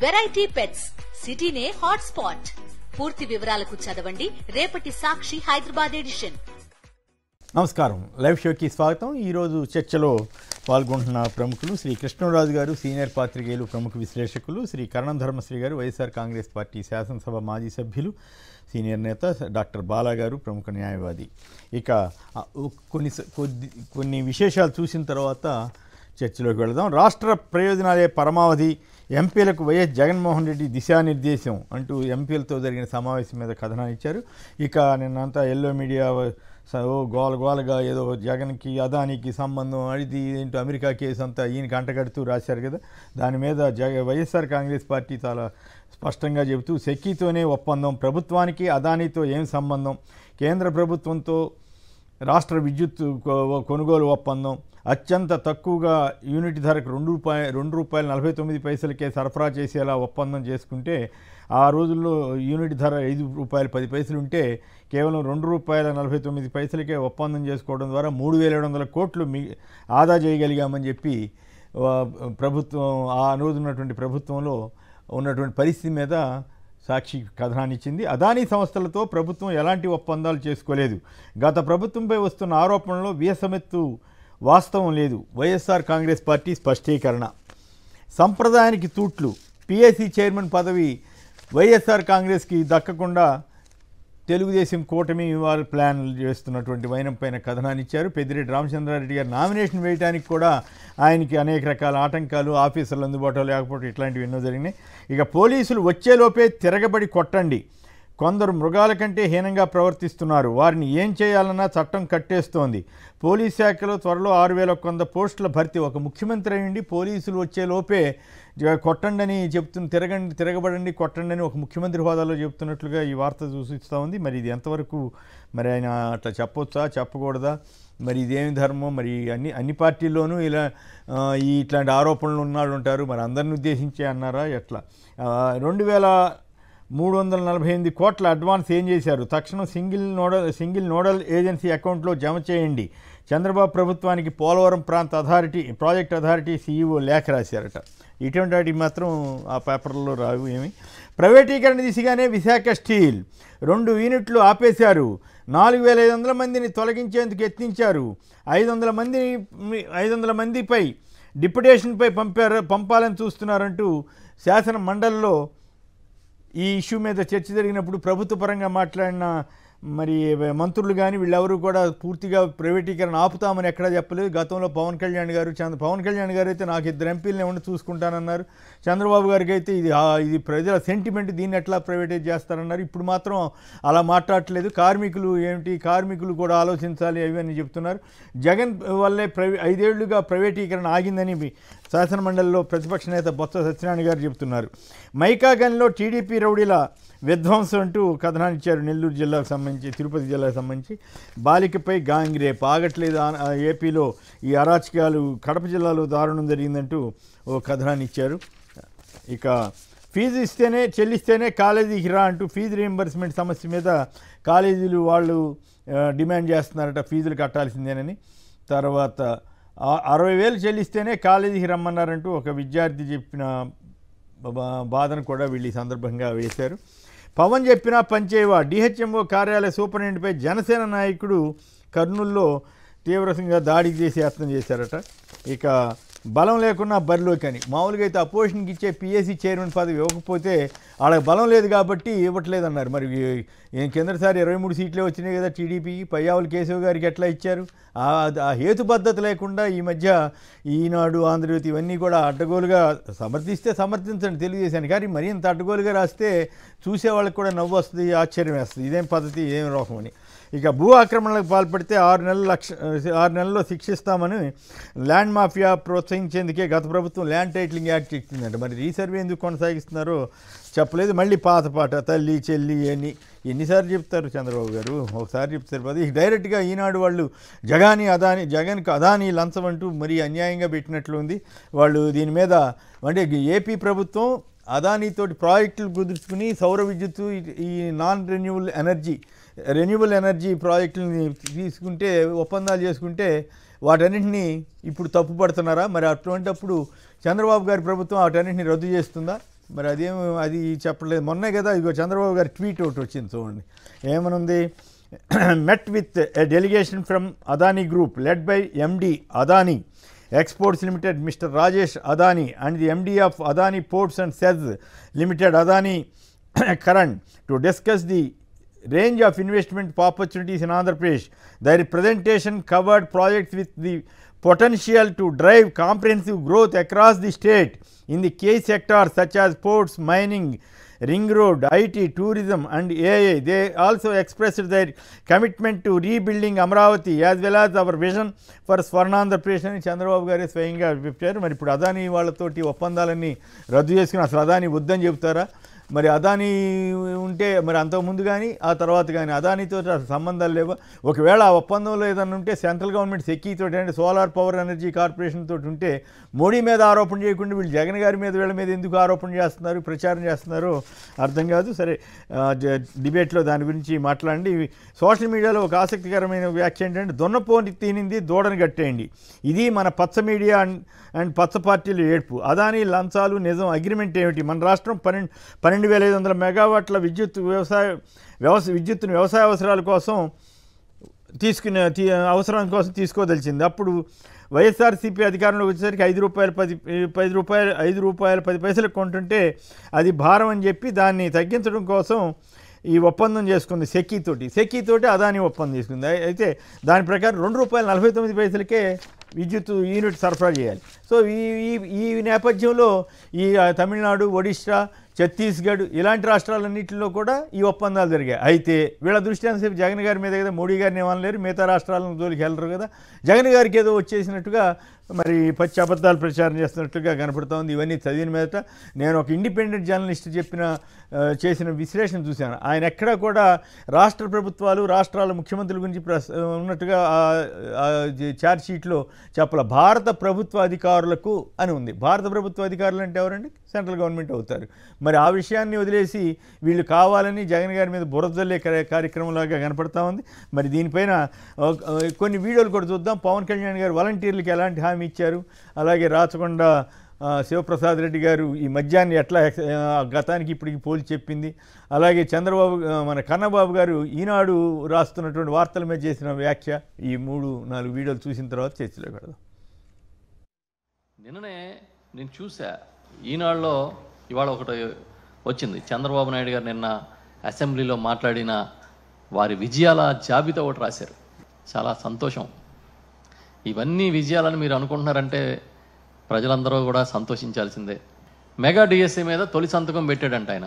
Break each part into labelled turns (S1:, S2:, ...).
S1: Variety pets సిటీనే hot spot. పూర్తి వివరాలకు చదవండి రేపటి సాక్షి హైదరాబాద్ ఎడిషన్.
S2: నమస్కారం, లైవ్ షోకి స్వాగతం. ఈరోజు చర్చలో పాల్గొంటున్న ప్రముఖులు శ్రీ కృష్ణరాజు గారు, సీనియర్ పాత్రికేయులు, ప్రముఖ విశ్లేషకులు, శ్రీ కరణం ధర్మశ్రీ గారు, వైఎస్ఆర్ కాంగ్రెస్ పార్టీ శాసనసభ మాజీ సభ్యులు, సీనియర్ నేత డాక్టర్ బాలా గారు, ప్రముఖ న్యాయవాది. ఇక కొన్ని విశేషాలు చూసిన తర్వాత చర్చలోకి వెళదాం. రాష్ట్ర ప్రయోజనాలే పరమావధి, ఎంపీలకు వైఎస్ జగన్మోహన్ రెడ్డి దిశానిర్దేశం అంటూ ఎంపీలతో జరిగిన సమావేశం మీద కథనాన్ని ఇచ్చారు. ఇక నిన్నంతా ఎల్లో మీడియా గోలగా ఏదో జగన్కి అదానికి సంబంధం అది ఏంటో అమెరికా కేసు అంతా ఈయనకి అంటగడుతూ రాశారు కదా. దాని మీద వైఎస్ఆర్ కాంగ్రెస్ పార్టీ చాలా స్పష్టంగా చెబుతూ సెక్కీతోనే ఒప్పందం, ప్రభుత్వానికి అదానీతో ఏం సంబంధం, కేంద్ర ప్రభుత్వంతో రాష్ట్ర విద్యుత్ కొనుగోలు ఒప్పందం, అత్యంత తక్కువగా యూనిట్ ధరకు ₹2.49 సరఫరా చేసేలా ఒప్పందం చేసుకుంటే, ఆ రోజుల్లో యూనిట్ ధర ₹5.10 ఉంటే కేవలం ₹2.49 ఒప్పందం చేసుకోవడం ద్వారా 3,700 కోట్లు ఆదా చేయగలిగామని చెప్పి ప్రభుత్వం ఆ రోజు ఉన్నటువంటి ప్రభుత్వంలో ఉన్నటువంటి పరిస్థితి మీద సాక్షి కథనాన్ని ఇచ్చింది. అదానీ సంస్థలతో ప్రభుత్వం ఎలాంటి ఒప్పందాలు చేసుకోలేదు. గత ప్రభుత్వంపై వస్తున్న ఆరోపణలో వీసమెత్తు వాస్తవం లేదు. వైఎస్ఆర్ కాంగ్రెస్ పార్టీ స్పష్టీకరణ. సంప్రదాయానికి తూట్లు, పిఎస్సి చైర్మన్ పదవి వైఎస్ఆర్ కాంగ్రెస్కి దక్కకుండా తెలుగుదేశం కూటమి వారు ప్లాన్ చేస్తున్నటువంటి వైనం పైన కథనాన్ని ఇచ్చారు. పెద్దిరెడ్డి రామచంద్రారెడ్డి గారు నామినేషన్ వేయడానికి కూడా ఆయనకి అనేక రకాల ఆటంకాలు, ఆఫీసర్లు అందుబాటులో లేకపోవడం, ఇట్లాంటివి ఎన్నో జరిగినాయి. ఇక పోలీసులు వచ్చేలోపే తిరగబడి కొట్టండి, కొందరు మృగాల కంటే హీనంగా ప్రవర్తిస్తున్నారు, వారిని ఏం చేయాలన్నా చట్టం కట్టేస్తోంది. పోలీస్ శాఖలో త్వరలో 6,100 పోస్టుల భర్తీ. ఒక ముఖ్యమంత్రి అయ్యండి పోలీసులు వచ్చేలోపే కొట్టండి అని తిరగబడండి కొట్టండి అని ఒక ముఖ్యమంత్రి హోదాలో చెప్తున్నట్లుగా ఈ వార్త సూచిస్తూ ఉంది. మరి ఇది ఎంతవరకు మరి ఆయన అట్లా చెప్పొచ్చా, చెప్పకూడదా, మరి ఇదేమి ధర్మం? మరి అన్ని పార్టీల్లోనూ ఇట్లాంటి ఆరోపణలు ఉన్నాడు ఉంటారు, మరి అందరిని ఉద్దేశించే అన్నారా ఎట్లా? 2,348 కోట్ల అడ్వాన్స్ ఏం చేశారు? తక్షణం సింగిల్ నోడల్ ఏజెన్సీ అకౌంట్లో జమ చేయండి. చంద్రబాబు ప్రభుత్వానికి పోలవరం ప్రాజెక్ట్ అథారిటీ సీఈఓ లేఖ రాశారట. ఇటువంటి వాటి మాత్రం ఆ పేపర్లో రావు ఏమి. ప్రైవేటీకరణ దిశగానే విశాఖ స్టీల్ 2 యూనిట్లు ఆపేశారు. 4,500 మందిని తొలగించేందుకు యత్నించారు. 500 మందిపై డిప్యుటేషన్పై పంపాలని చూస్తున్నారంటూ శాసన మండలిలో ఈ ఇష్యూ మీద చర్చ జరిగినప్పుడు ప్రభుత్వ పరంగా మాట్లాడిన మరి మంత్రులు కానీ వీళ్ళెవరూ కూడా పూర్తిగా ప్రైవేటీకరణ ఆపుతామని ఎక్కడా చెప్పలేదు. గతంలో పవన్ కళ్యాణ్ గారు అయితే నాకు 2 ఎంపీలని ఉండి చూసుకుంటానన్నారు. చంద్రబాబు గారికి అయితే ఇది ప్రజల సెంటిమెంట్, దీన్ని ఎట్లా ప్రైవేటైజ్ చేస్తారన్నారు. ఇప్పుడు మాత్రం అలా మాట్లాడట్లేదు. కార్మికులు కూడా ఆలోచించాలి అవన్నీ చెప్తున్నారు. జగన్ వల్లే 5 ఏళ్లుగా ప్రైవేటీకరణ ఆగిందని శాసనమండలిలో ప్రతిపక్ష నేత బొత్స సత్యనారాయణ గారు చెబుతున్నారు. మైకా గన్లో టీడీపీ రౌడీల విధ్వంసం అంటూ కథనాన్ని ఇచ్చారు. నెల్లూరు జిల్లాకు సంబంధించి, తిరుపతి జిల్లాకు సంబంధించి బాలికపై గ్యాంగ్ రేప్ ఆగట్లేదు. ఏపీలో ఈ అరాచకాలు, కడప జిల్లాలో దారుణం జరిగిందంటూ ఓ కథనాన్ని ఇచ్చారు. ఇక ఫీజు చెల్లిస్తేనే కాలేజీకి రా అంటూ ఫీజు రీయింబర్స్మెంట్ సమస్య మీద కాలేజీలు వాళ్ళు డిమాండ్ చేస్తున్నారట, ఫీజులు కట్టాల్సిందేనని. తర్వాత 60,000 చెల్లిస్తేనే కాలేజీకి రమ్మన్నారంటూ ఒక విద్యార్థి చెప్పిన బాధను కూడా వీళ్ళు ఈ సందర్భంగా వేశారు. పవన్ చెప్పినా పనిచేయవా, డిహెచ్ఎంఓ కార్యాలయ సూపరింటెండెంట్పై జనసేన నాయకుడు కర్నూలులో తీవ్రంగా దాడికి చేసి యత్నం చేశారట. ఇక బలం లేకున్నా బరిలోకి అని, మామూలుగా అయితే అపోజిషన్కి ఇచ్చే పిఎస్సి చైర్మన్ పదవి ఇవ్వకపోతే వాళ్ళకి బలం లేదు కాబట్టి ఇవ్వట్లేదన్నారు. మరి కిందసారి 23 సీట్లే వచ్చినాయి కదా టీడీపీకి, పయ్యావుల కేశవ్ గారికి ఎట్లా ఇచ్చారు? ఆ హేతుబద్ధత లేకుండా ఈ మధ్య ఈనాడు, ఆంధ్రజ్యోతి ఇవన్నీ కూడా అడ్డగోలుగా సమర్థించండి తెలుగుదేశాన్ని, కానీ మరీ ఇంత అడ్డగోలుగా రాస్తే చూసేవాళ్ళకి కూడా నవ్వు వస్తుంది, ఆశ్చర్యం వేస్తుంది, ఇదేం పద్ధతి, ఏం రోగం అని. ఇక భూ ఆక్రమణలకు పాల్పడితే 6 నెలల్లో శిక్షిస్తామని ల్యాండ్ మాఫియా ప్రోత్సహించేందుకే గత ప్రభుత్వం ల్యాండ్ టైటిలింగ్ యాక్ట్ ఇచ్చిందంట. మరి రీసర్వే ఎందుకు కొనసాగిస్తున్నారో చెప్పలేదు. మళ్ళీ పాత పాట తల్లి చెల్లి అని ఎన్నిసార్లు చెప్తారు చంద్రబాబు గారు? ఒకసారి చెప్తారు. అది డైరెక్ట్గా ఈనాడు వాళ్ళు జగన్కి అదానీ లంచం అంటూ మరీ అన్యాయంగా పెట్టినట్లు ఉంది. వాళ్ళు దీని మీద అంటే ఏపీ ప్రభుత్వం అదానీతోటి ప్రాజెక్టులు కుదుర్చుకుని సౌర విద్యుత్తు, ఈ రెన్యూబుల్ ఎనర్జీ ప్రాజెక్టులని తీసుకుంటే, ఒప్పందాలు చేసుకుంటే వాటన్నింటినీ ఇప్పుడు తప్పుపడుతున్నారా? మరి అటువంటిప్పుడు చంద్రబాబు గారి ప్రభుత్వం వాటన్నింటినీ రద్దు చేస్తుందా? మరి అది చెప్పలేదు. మొన్నే కదా ఇదిగో చంద్రబాబు గారి ట్వీట్ ఒకటి వచ్చింది చూడండి, ఏమనుంది. met with a delegation from Adani Group led by MD Adani Exports Limited Mr. Rajesh Adani and the MD of Adani Ports and SEZ Limited Adani Karan to discuss the range of investment opportunities in Andhra Pradesh. Their presentation covered projects with the potential to drive comprehensive growth across the state in the key sectors such as ports, mining, ring road, IT, tourism and AI. They also expressed their commitment to rebuilding Amravati as well as our vision for Swarnandhra Pradesh అని చంద్రబాబు గారే స్వయంగా చెప్పారు. మరి ఇప్పుడు అదానీ వాళ్ళతోటి ఒప్పందాలన్నీ రద్దు చేసుకుని అసలు అదానీ వద్దని చెబుతారా? మరి అదానీ ఉంటే మరి అంతకుముందు కానీ ఆ తర్వాత కానీ అదానీతో సంబంధాలు లేవా? ఒకవేళ ఆ ఒప్పందంలో ఏదైనా ఉంటే సెంట్రల్ గవర్నమెంట్ సెక్కీతో అంటే సోలార్ పవర్ ఎనర్జీ కార్పొరేషన్ తోటి ఉంటే మోడీ మీద ఆరోపణ చేయకుండా వీళ్ళు జగన్ గారి మీద వీళ్ళ మీద ఎందుకు ఆరోపణ చేస్తున్నారు, ప్రచారం చేస్తున్నారో అర్థం కాదు. సరే, డిబేట్లో దాని గురించి మాట్లాడండి. సోషల్ మీడియాలో ఒక ఆసక్తికరమైన వ్యాఖ్య ఏంటంటే దున్నపోని తినింది దూడని కట్టేయండి, ఇది మన పచ్చ మీడియా అండ్ పచ్చ పార్టీలు ఏడ్పు. అదానీ లంచాలు నిజం, అగ్రిమెంట్ ఏమిటి? మన రాష్ట్రం 12,500 మెగావాట్ల విద్యుత్తును వ్యవసాయ అవసరాల కోసం అవసరం కోసం తీసుకోదలిచింది. అప్పుడు వైఎస్ఆర్సీపీ అధికారంలోకి వచ్చేసరికి ₹5.10 కొంటుంటే అది భారం అని చెప్పి దాన్ని తగ్గించడం కోసం ఈ ఒప్పందం చేసుకుంది సెక్కీతోటి అదానీ ఒప్పందం చేసుకుంది. అయితే దాని ప్రకారం ₹2.49 విద్యుత్ యూనిట్ సరఫరా చేయాలి. సో ఈ నేపథ్యంలో ఈ తమిళనాడు, ఒడిశా, ఛత్తీస్గఢ్ ఇలాంటి రాష్ట్రాలన్నింటిలో కూడా ఈ ఒప్పందాలు జరిగాయి. అయితే వీళ్ళ దృష్టి అంతసేపు జగన్ గారి మీద కదా, మోడీ గారిని ఏమనలేరు, మిగతా రాష్ట్రాలను జోలికి వెళ్ళరు కదా. జగన్ గారికి ఏదో వచ్చేసినట్టుగా మరి పచ్చి అబద్ధాలు ప్రచారం చేస్తున్నట్లుగా కనపడుతూ ఉంది. ఇవన్నీ చదివిన మీదట నేను ఒక ఇండిపెండెంట్ జర్నలిస్ట్ చేసిన విశ్లేషణ చూశాను. ఆయన ఎక్కడా కూడా రాష్ట్ర ప్రభుత్వాలు, రాష్ట్రాల ముఖ్యమంత్రుల గురించి ఉన్నట్టుగా ఛార్జ్ షీట్లో చెప్పాల. భారత ప్రభుత్వ అధికారులకు అని ఉంది. భారత ప్రభుత్వ అధికారులు అంటే ఎవరండి? సెంట్రల్ గవర్నమెంట్ అవుతారు. మరి ఆ విషయాన్ని వదిలేసి వీళ్ళు కావాలని జగన్ గారి మీద బురదల్లే కార్యక్రమంలాగా కనపడతా ఉంది. మరి దీనిపైన కొన్ని వీడియోలు కూడా చూద్దాం. పవన్ కళ్యాణ్ గారు వాలంటీర్లకు ఎలాంటి హామీ ఇచ్చారు, అలాగే రాచకొండ శివప్రసాద్ రెడ్డి గారు ఈ మద్యాన్ని ఎట్లా గతానికి ఇప్పటికి పోల్చి చెప్పింది, అలాగే చంద్రబాబు మన కన్నబాబు గారు ఈనాడు రాస్తున్నటువంటి వార్తల మీద చేసిన వ్యాఖ్య, ఈ 3-4 వీడియోలు చూసిన తర్వాత చర్చలో పెడదాం.
S3: నిన్ననే నేను చూసా ఈనాడులో, ఇవాళ ఒకటి వచ్చింది. చంద్రబాబు నాయుడు గారు నిన్న అసెంబ్లీలో మాట్లాడిన వారి విజయాల జాబితా ఒకటి రాశారు. చాలా సంతోషం. ఇవన్నీ విజయాలని మీరు అనుకుంటున్నారంటే ప్రజలందరూ కూడా సంతోషించాల్సిందే. మెగా డిఎస్సీ మీద తొలి సంతకం పెట్టాడంట ఆయన.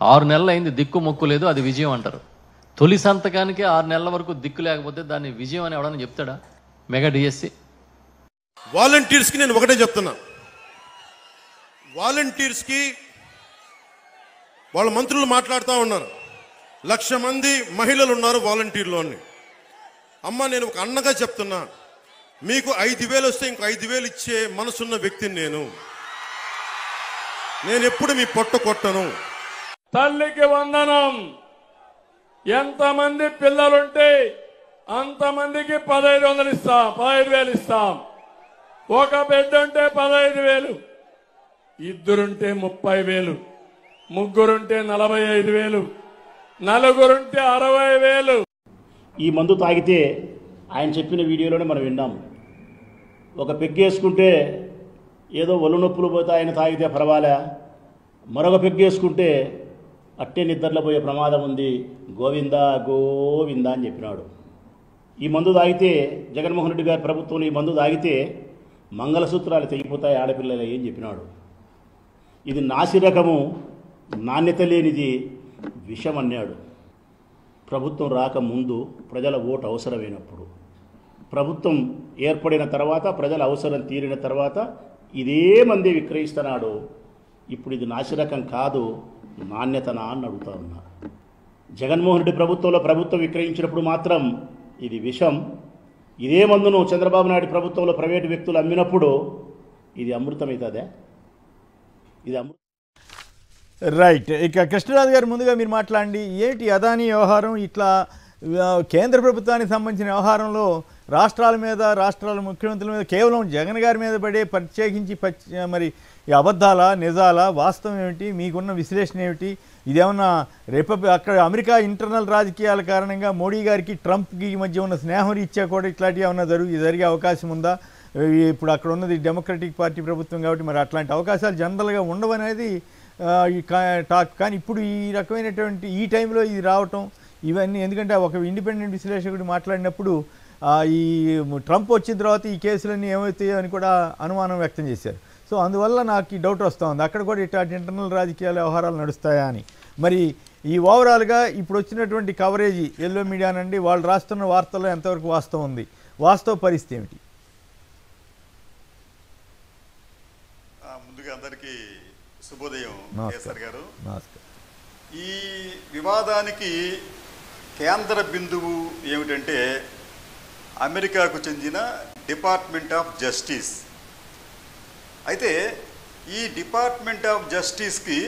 S3: 6 నెలలు అయింది, దిక్కు మొక్కు లేదు, అది విజయం అంటారు. తొలి సంతకానికి 6 నెలల వరకు దిక్కు లేకపోతే దాన్ని విజయం అని ఎవడని చెప్తాడా? మెగా డిఎస్సీ
S4: వాలంటీర్స్కి నేను ఒకటే చెప్తున్నా, వాలంటీర్స్కి వాళ్ళ మంత్రులు మాట్లాడుతూ ఉన్నారు, 1,00,000 మంది మహిళలు ఉన్నారు వాలంటీర్లో అని. అమ్మ, నేను ఒక అన్నగా చెప్తున్నా, మీకు 5,000 వస్తే ఇంకో 5,000 ఇచ్చే మనసున్న వ్యక్తిని నేను ఎప్పుడు మీ పొట్ట కొట్టను.
S5: తల్లికి వందనం. ఎంతమంది పిల్లలుంటే అంతమందికి 1,500 ఇస్తాం, 15,000 ఇస్తాం. ఒక బిడ్డ ఉంటే 15,000, ఇద్దరుంటే 30,000, ముగ్గురుంటే 45,000, నలుగురుంటే 60,000.
S6: ఈ మందు తాగితే ఆయన చెప్పిన వీడియోలోనే మనం విన్నాము. ఒక పెగ్గేసుకుంటే ఏదో ఒళ్ళు నొప్పులు పోతే ఆయన తాగితే పర్వాలే, మరొక పెగ్గేసుకుంటే అట్టే నిద్రలో పోయే ప్రమాదం ఉంది, గోవిందా గోవిందా అని చెప్పినాడు. ఈ మందు తాగితే, జగన్మోహన్ రెడ్డి గారి ప్రభుత్వంలో ఈ మందు తాగితే మంగళసూత్రాలు తెగిపోతాయి ఆడపిల్లలు అని చెప్పినాడు. ఇది నాసిరకము, నాణ్యత లేనిది, విషం అన్నాడు. ప్రభుత్వం రాకముందు ప్రజల ఓటు అవసరమైనప్పుడు, ప్రభుత్వం ఏర్పడిన తర్వాత, ప్రజల అవసరం తీరిన తర్వాత ఇదే మంది విక్రయిస్తున్నాడు. ఇప్పుడు ఇది నాసిరకం కాదు, నాణ్యతనా అని అడుగుతా ఉన్నా. జగన్మోహన్ రెడ్డి ప్రభుత్వంలో ప్రభుత్వం విక్రయించినప్పుడు మాత్రం ఇది విషం. ఇదే మందును చంద్రబాబు నాయుడు ప్రభుత్వంలో ప్రైవేటు వ్యక్తులు అమ్మినప్పుడు ఇది అమృతమవుతుందే? ఇది అమృతం.
S2: రైట్. ఇక కృష్ణరాజు గారు, ముందుగా మీరు మాట్లాడండి. ఏంటి అదానీ వ్యవహారం? ఇట్లా కేంద్ర ప్రభుత్వానికి సంబంధించిన వ్యవహారంలో రాష్ట్రాల మీద, రాష్ట్రాల ముఖ్యమంత్రుల మీద, కేవలం జగన్ గారి మీద పడే ప్రత్యేకించి మరి ఈ అబద్ధాలా నిజాలా వాస్తవం ఏమిటి, మీకున్న విశ్లేషణ ఏమిటి? ఇదేమన్నా అక్కడ అమెరికా ఇంటర్నల్ రాజకీయాల కారణంగా మోడీ గారికి ట్రంప్కి మధ్య ఉన్న స్నేహం రీత్యా కూడా ఇట్లాంటివి ఏమన్నా జరిగే అవకాశం ఉందా? ఇప్పుడు అక్కడ ఉన్నది డెమోక్రటిక్ పార్టీ ప్రభుత్వం కాబట్టి మరి అట్లాంటి అవకాశాలు జనరల్గా ఉండవనేది ఈ టాక్. కానీ ఇప్పుడు ఈ రకమైనటువంటి ఈ టైంలో ఇది రావటం ఇవన్నీ, ఎందుకంటే ఒక ఇండిపెండెంట్ విశ్లేషకుడు మాట్లాడినప్పుడు ఈ ట్రంప్ వచ్చిన తర్వాత ఈ కేసులన్నీ ఏమవుతాయో అని కూడా అనుమానం వ్యక్తం చేశారు. సో అందువల్ల నాకు ఈ డౌట్ వస్తూ ఉంది, అక్కడ కూడా ఇట్లాంటి ఇంటర్నల్ రాజకీయాల వ్యవహారాలు నడుస్తాయా అని. మరి ఈ ఓవరాల్గా ఇప్పుడు వచ్చినటువంటి కవరేజీ ఎల్లో మీడియా నుండి వాళ్ళు రాస్తున్న వార్తల్లో ఎంతవరకు వాస్తవం ఉంది, వాస్తవ పరిస్థితి ఏమిటి?
S7: ముందుగా అందరికీ శుభోదయం కేసర్ గారు.
S2: నమస్కారం.
S7: ఈ వివాదానికి కేంద్ర బిందువు ఏమిటంటే అమెరికాకు చెందిన డిపార్ట్మెంట్ ఆఫ్ జస్టిస్. అయితే ఈ డిపార్ట్మెంట్ ఆఫ్ జస్టిస్కి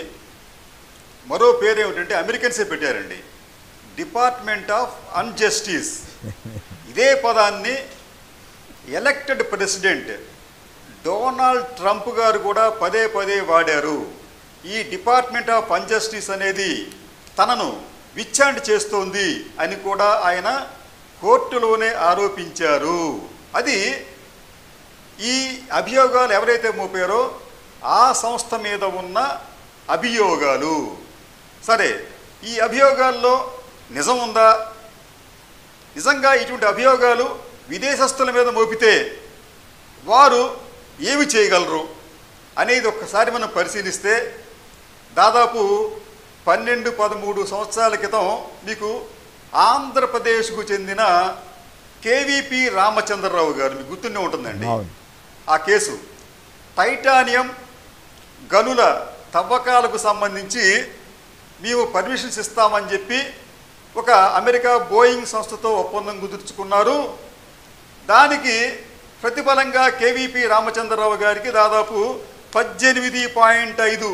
S7: మరో పేరు ఏమిటంటే అమెరికన్సే పెట్టారండి, డిపార్ట్మెంట్ ఆఫ్ అన్జస్టిస్. ఇదే పదాన్ని ఎలక్టెడ్ ప్రెసిడెంట్ డొనాల్డ్ ట్రంప్ గారు కూడా పదే పదే వాడారు. ఈ డిపార్ట్మెంట్ ఆఫ్ అన్జస్టిస్ అనేది తనను విచ్ఛాంటి చేస్తోంది అని కూడా ఆయన కోర్టులోనే ఆరోపించారు. అది ఈ అభియోగాలు ఎవరైతే మోపారో ఆ సంస్థ మీద ఉన్న అభియోగాలు. సరే, ఈ అభియోగాల్లో నిజం ఉందా? నిజంగా ఇటువంటి అభియోగాలు విదేశస్తుల మీద మోపితే వారు ఏమి చేయగలరు అనేది ఒక్కసారి మనం పరిశీలిస్తే దాదాపు 12-13 సంవత్సరాల క్రితం మీకు ఆంధ్రప్రదేశ్కు చెందిన కేవీపీ రామచంద్రరావు గారు, మీకు గుర్తుండే ఉంటుందండి ఆ కేసు. టైటానియం గనుల తవ్వకాలకు సంబంధించి మేము పర్మిషన్స్ ఇస్తామని చెప్పి ఒక అమెరికా బోయింగ్ సంస్థతో ఒప్పందం కుదుర్చుకున్నారు. దానికి ప్రతిఫలంగా కేవీపీ రామచంద్రరావు గారికి దాదాపు $18.5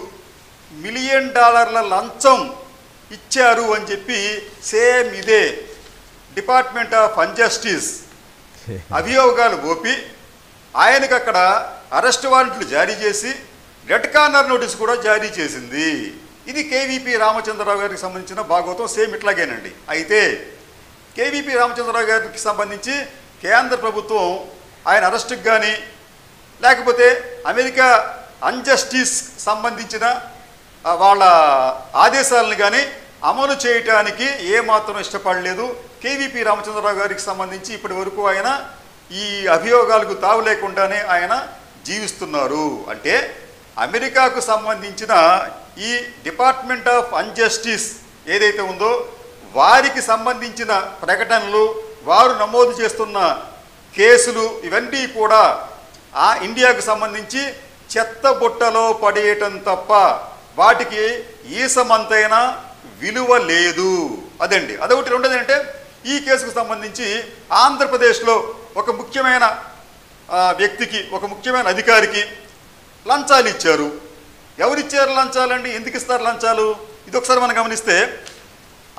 S7: మిలియన్ లంచం ఇచ్చారు అని చెప్పి సేమ్ ఇదే డిపార్ట్మెంట్ ఆఫ్ అన్జస్టిస్ అభియోగాలు మోపి ఆయనకు అక్కడ అరెస్ట్ వారెంట్లు జారీ చేసి రెడ్ కార్నర్ నోటీస్ కూడా జారీ చేసింది. ఇది కేవీపీ రామచంద్రరావు గారికి సంబంధించిన భాగవతం సేమ్ ఇట్లాగేనండి. అయితే కేవీపీ రామచంద్రరావు గారికి సంబంధించి కేంద్ర ప్రభుత్వం ఆయన అరెస్టుకు కానీ లేకపోతే అమెరికా అన్జస్టిస్ సంబంధించిన వాళ్ళ ఆదేశాలను కానీ అమలు చేయటానికి ఏమాత్రం ఇష్టపడలేదు. కేవీపీ రామచంద్రరావు గారికి సంబంధించి ఇప్పటి వరకు ఆయన ఈ అభియోగాలకు తావు లేకుండానే ఆయన జీవిస్తున్నారు. అంటే అమెరికాకు సంబంధించిన ఈ డిపార్ట్మెంట్ ఆఫ్ అన్జస్టిస్ ఏదైతే ఉందో వారికి సంబంధించిన ప్రకటనలు, వారు నమోదు చేస్తున్న కేసులు ఇవన్నీ కూడా ఆ ఇండియాకు సంబంధించి చెత్త బుట్టలో పడేయటం తప్ప వాటికి ఈసమంతైనా విలువ లేదు. అదండి, అదొకటి. రెండోది అంటే ఈ కేసుకు సంబంధించి ఆంధ్రప్రదేశ్లో ఒక ముఖ్యమైన వ్యక్తికి, ఒక ముఖ్యమైన అధికారికి లంచాలు ఇచ్చారు. ఎవరిచ్చారు లంచాలండి? ఎందుకు ఇస్తారు లంచాలు? ఇది ఒకసారి మనం గమనిస్తే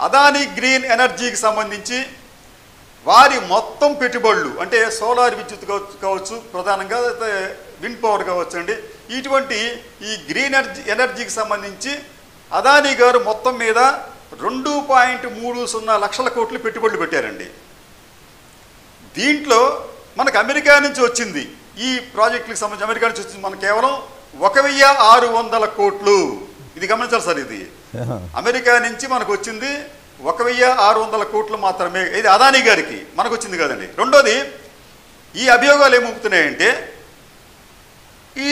S7: అదానీ గ్రీన్ ఎనర్జీకి సంబంధించి వారి మొత్తం పెట్టుబడులు అంటే సోలార్ విద్యుత్ కావచ్చు, ప్రధానంగా విండ్ పవర్ కావచ్చు అండి, ఇటువంటి ఈ గ్రీన్ ఎనర్జీకి సంబంధించి అదానీ గారు మొత్తం మీద 2.30 లక్షల కోట్లు పెట్టుబడులు పెట్టారండి. దీంట్లో మనకు అమెరికా నుంచి వచ్చింది, ఈ ప్రాజెక్టులకు సంబంధించి అమెరికా నుంచి వచ్చింది మనకు కేవలం 1600 కోట్లు. ఇది గమనించాలి సార్, ఇది అమెరికా నుంచి మనకు వచ్చింది 1600 కోట్లు మాత్రమే. ఇది అదానీ గారికి మనకు వచ్చింది కదండి. రెండోది, ఈ అభియోగాలు ఏమవుతున్నాయంటే ఈ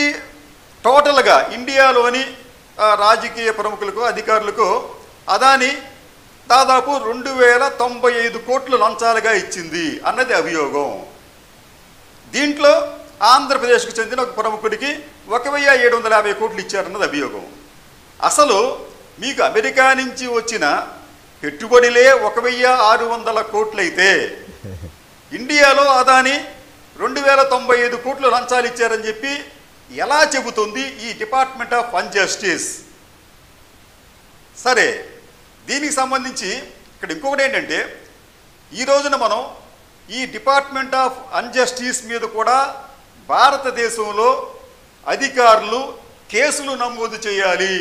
S7: టోటల్గా ఇండియాలోని రాజకీయ ప్రముఖులకు, అధికారులకు అదానీ దాదాపు 2095 కోట్లు లంచాలుగా ఇచ్చింది అన్నది అభియోగం. దీంట్లో ఆంధ్రప్రదేశ్కు చెందిన ఒక ప్రముఖుడికి 1750 కోట్లు ఇచ్చారన్నది అభియోగం. అసలు మీకు అమెరికా నుంచి వచ్చిన పెట్టుబడిలే 1600 కోట్లయితే ఇండియాలో అదానీ 2095 కోట్లు లంచాలు ఇచ్చారని చెప్పి ఎలా చెబుతుంది ఈ డిపార్ట్మెంట్ ఆఫ్ అన్జస్టిస్? సరే, దీనికి సంబంధించి ఇక్కడ ఇంకొకటి ఏంటంటే ఈ రోజున మనం ఈ డిపార్ట్మెంట్ ఆఫ్ అన్జస్టిస్ మీద కూడా భారతదేశంలో అధికారులు కేసులు నమోదు చేయాలి.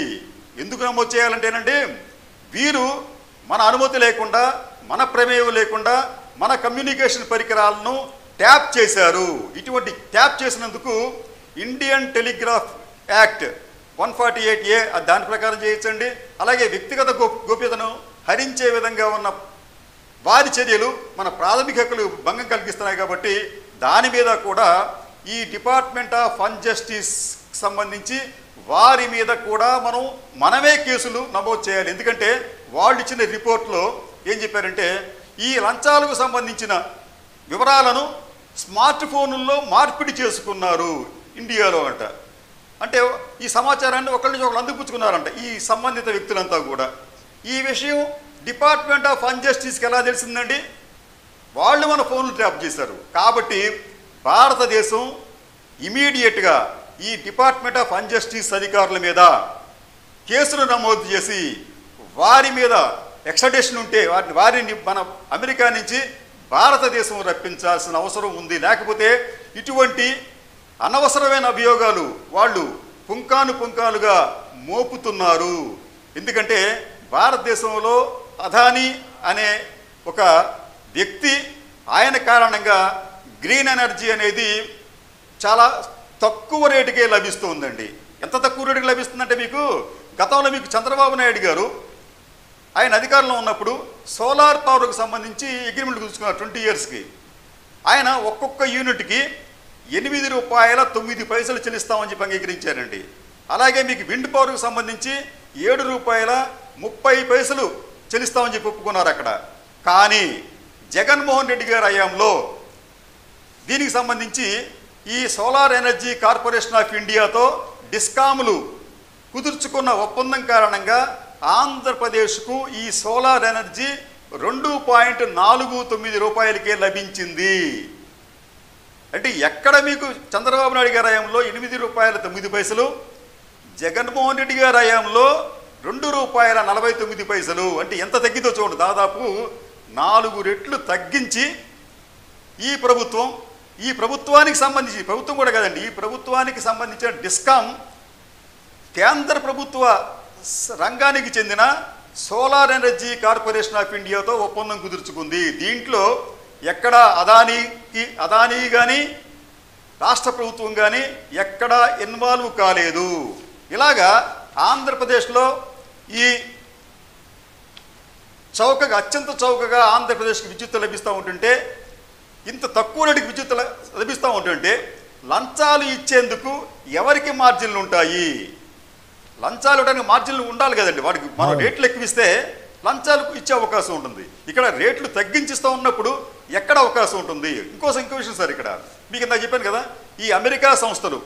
S7: ఎందుకు నమోదు చేయాలంటేనండి, వీరు మన అనుమతి లేకుండా, మన ప్రమేయం లేకుండా మన కమ్యూనికేషన్ పరికరాలను ట్యాప్ చేశారు. ఇటువంటి ట్యాప్ చేసినందుకు ఇండియన్ టెలిగ్రాఫ్ యాక్ట్ 148A దాని ప్రకారం చేయొచ్చండి. అలాగే వ్యక్తిగత గోప్యతను హరించే విధంగా ఉన్న వారి చర్యలు మన ప్రాథమిక హక్కులు భంగం కలిగిస్తున్నాయి కాబట్టి దాని మీద కూడా ఈ డిపార్ట్మెంట్ ఆఫ్ జస్టిస్ సంబంధించి వారి మీద కూడా మనమే కేసులు నమోదు చేయాలి. ఎందుకంటే వాళ్ళు ఇచ్చిన రిపోర్ట్లో ఏం చెప్పారంటే, ఈ లంచాలకు సంబంధించిన వివరాలను స్మార్ట్ ఫోన్లలో మార్పిడి చేసుకున్నారు ఇండియాలో అంట. అంటే ఈ సమాచారాన్ని ఒకరి నుంచి ఒకరు అందిపుచ్చుకున్నారంట ఈ సంబంధిత వ్యక్తులంతా కూడా. ఈ విషయం డిపార్ట్మెంట్ ఆఫ్ జస్టిస్కి ఎలా తెలిసిందండి? వాళ్ళు మన ఫోన్లు ట్యాప్ చేశారు. కాబట్టి భారతదేశం ఇమీడియట్గా ఈ డిపార్ట్మెంట్ ఆఫ్ జస్టిస్ అధికారుల మీద కేసులు నమోదు చేసి వారి మీద ఎక్స్ట్రాడిషన్ ఉంటే వారిని మన అమెరికా నుంచి భారతదేశం రప్పించాల్సిన అవసరం ఉంది. లేకపోతే ఇటువంటి అనవసరమైన అభియోగాలు వాళ్ళు పుంకానుగా మోపుతున్నారు. ఎందుకంటే భారతదేశంలో అదానీ అనే ఒక వ్యక్తి, ఆయన కారణంగా గ్రీన్ ఎనర్జీ అనేది చాలా తక్కువ రేటుకే లభిస్తుందండి. ఎంత తక్కువ రేటుకి లభిస్తుందంటే, గతంలో మీకు చంద్రబాబు నాయుడు గారు ఆయన అధికారంలో ఉన్నప్పుడు సోలార్ పవర్కు సంబంధించి అగ్రిమెంట్ కుదుర్చుకున్నారు 20 yearsకి. ఆయన ఒక్కొక్క యూనిట్కి ₹8.09 చెల్లిస్తామని చెప్పి అంగీకరించారండి. అలాగే మీకు విండ్ పవర్కు సంబంధించి ₹7.30 చెల్లిస్తామని చెప్పి ఒప్పుకున్నారు అక్కడ. కానీ జగన్మోహన్ రెడ్డి గారి హయాంలో దీనికి సంబంధించి ఈ సోలార్ ఎనర్జీ కార్పొరేషన్ ఆఫ్ ఇండియాతో డిస్కాములు కుదుర్చుకున్న ఒప్పందం కారణంగా ఆంధ్రప్రదేశ్కు ఈ సోలార్ ఎనర్జీ ₹2.49 లభించింది. అంటే ఎక్కడ మీకు చంద్రబాబు నాయుడు గారి హయాంలో ₹8.09, జగన్మోహన్ రెడ్డి గారి హయాంలో ₹2.49. అంటే ఎంత తగ్గిందో చూడండి, దాదాపు 4 రెట్లు తగ్గించి ఈ ప్రభుత్వానికి సంబంధించి, ప్రభుత్వం కూడా కాదండి, ఈ ప్రభుత్వానికి సంబంధించిన డిస్కామ్ కేంద్ర ప్రభుత్వ రంగానికి చెందిన సోలార్ ఎనర్జీ కార్పొరేషన్ ఆఫ్ ఇండియాతో ఒప్పందం కుదుర్చుకుంది. దీంట్లో ఎక్కడ అదానీ కానీ రాష్ట్ర ప్రభుత్వం కానీ ఎక్కడా ఇన్వాల్వ్ కాలేదు. ఇలాగా ఆంధ్రప్రదేశ్లో ఈ అత్యంత చౌకగా ఆంధ్రప్రదేశ్కి విద్యుత్ లభిస్తూ ఉంటుంటే, ఇంత తక్కువ రేటుకి విద్యుత్ లభిస్తూ ఉంటుంటే లంచాలు ఇచ్చేందుకు ఎవరికి మార్జిన్లు ఉంటాయి? లంచాలు ఇవ్వడానికి మార్జిన్లు ఉండాలి కదండి. వాడికి మనం రేట్లు ఎక్కువిస్తే లంచాలకు ఇచ్చే అవకాశం ఉంటుంది. ఇక్కడ రేట్లు తగ్గించిస్తూ ఉన్నప్పుడు ఎక్కడ అవకాశం ఉంటుంది? ఇంకో విషయం సార్, ఇక్కడ మీకు ఇంత చెప్పాను కదా, ఈ అమెరికా సంస్థలు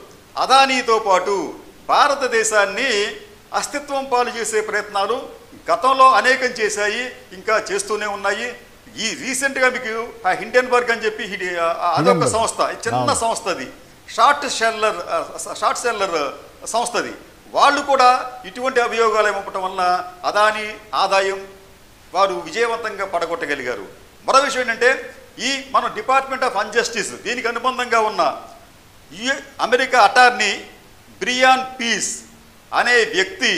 S7: అదానీతో పాటు భారతదేశాన్ని అస్తిత్వం పాలు చేసే ప్రయత్నాలు గతంలో అనేకం చేశాయి, ఇంకా చేస్తూనే ఉన్నాయి. ఈ రీసెంట్గా మీకు ఆ హిండెన్బర్గ్ అని చెప్పి అదొక సంస్థ, చిన్న సంస్థ, అది షార్ట్ సెల్లర్ సంస్థది. వాళ్ళు కూడా ఇటువంటి అభియోగాలు ఇవ్వటం వల్ల అదానీ ఆదాయం వారు విజయవంతంగా పడగొట్టగలిగారు. మరో విషయం ఏంటంటే, ఈ మన డిపార్ట్మెంట్ ఆఫ్ జస్టిస్ దీనికి అనుబంధంగా ఉన్న అమెరికా అటార్నీ బ్రియాన్ పీస్ అనే వ్యక్తి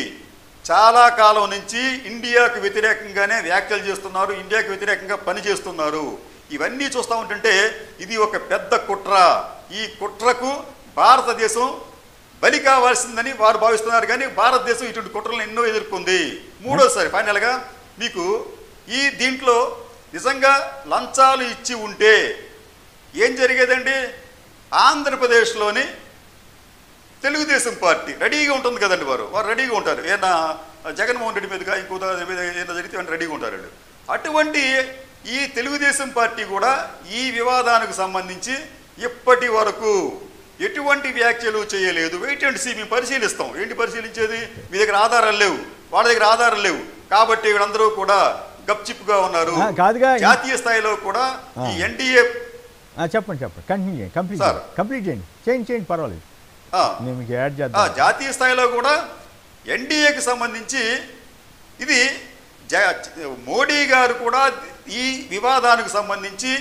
S7: చాలా కాలం నుంచి ఇండియాకు వ్యతిరేకంగానే వ్యాఖ్యలు చేస్తున్నారు, ఇండియాకు వ్యతిరేకంగా పనిచేస్తున్నారు. ఇవన్నీ చూస్తూ ఉంటుంటే ఇది ఒక పెద్ద కుట్ర. ఈ కుట్రకు భారతదేశం బలి కావాల్సిందని వారు భావిస్తున్నారు. కానీ భారతదేశం ఇటువంటి కుట్రలను ఎన్నో ఎదుర్కొంది. మూడోసారి ఫైనల్గా మీకు దీంట్లో నిజంగా లంచాలు ఇచ్చి ఉంటే ఏం జరిగేదండి? ఆంధ్రప్రదేశ్లోని తెలుగుదేశం పార్టీ రెడీగా ఉంటుంది కదండి, వారు రెడీగా ఉంటారు. ఏదైనా జగన్మోహన్ రెడ్డి మీదుగా ఇంకో మీద ఏదైనా జరిగితే రెడీగా ఉంటారు వాళ్ళు. అటువంటి ఈ తెలుగుదేశం పార్టీ కూడా ఈ వివాదానికి సంబంధించి ఇప్పటి వరకు ఎటువంటి వ్యాఖ్యలు చేయలేదు. వెయిట్ అండ్ సీ, మేము పరిశీలిస్తాం. ఏంటి పరిశీలించేది? మీ దగ్గర ఆధారాలు లేవు, వాళ్ళ దగ్గర ఆధారాలు లేవు, కాబట్టి వీళ్ళందరూ కూడా గప్చిప్గా ఉన్నారు. జాతీయ స్థాయిలో కూడా ఈ ఎన్డీఏ
S2: చెప్పండి కంటిన్యూ కంప్లీట్ చేయండి పర్వాలేదు.
S7: జాతీయ స్థాయిలో కూడా ఎన్డీఏకి సంబంధించి ఇది మోడీ గారు కూడా ఈ వివాదానికి సంబంధించి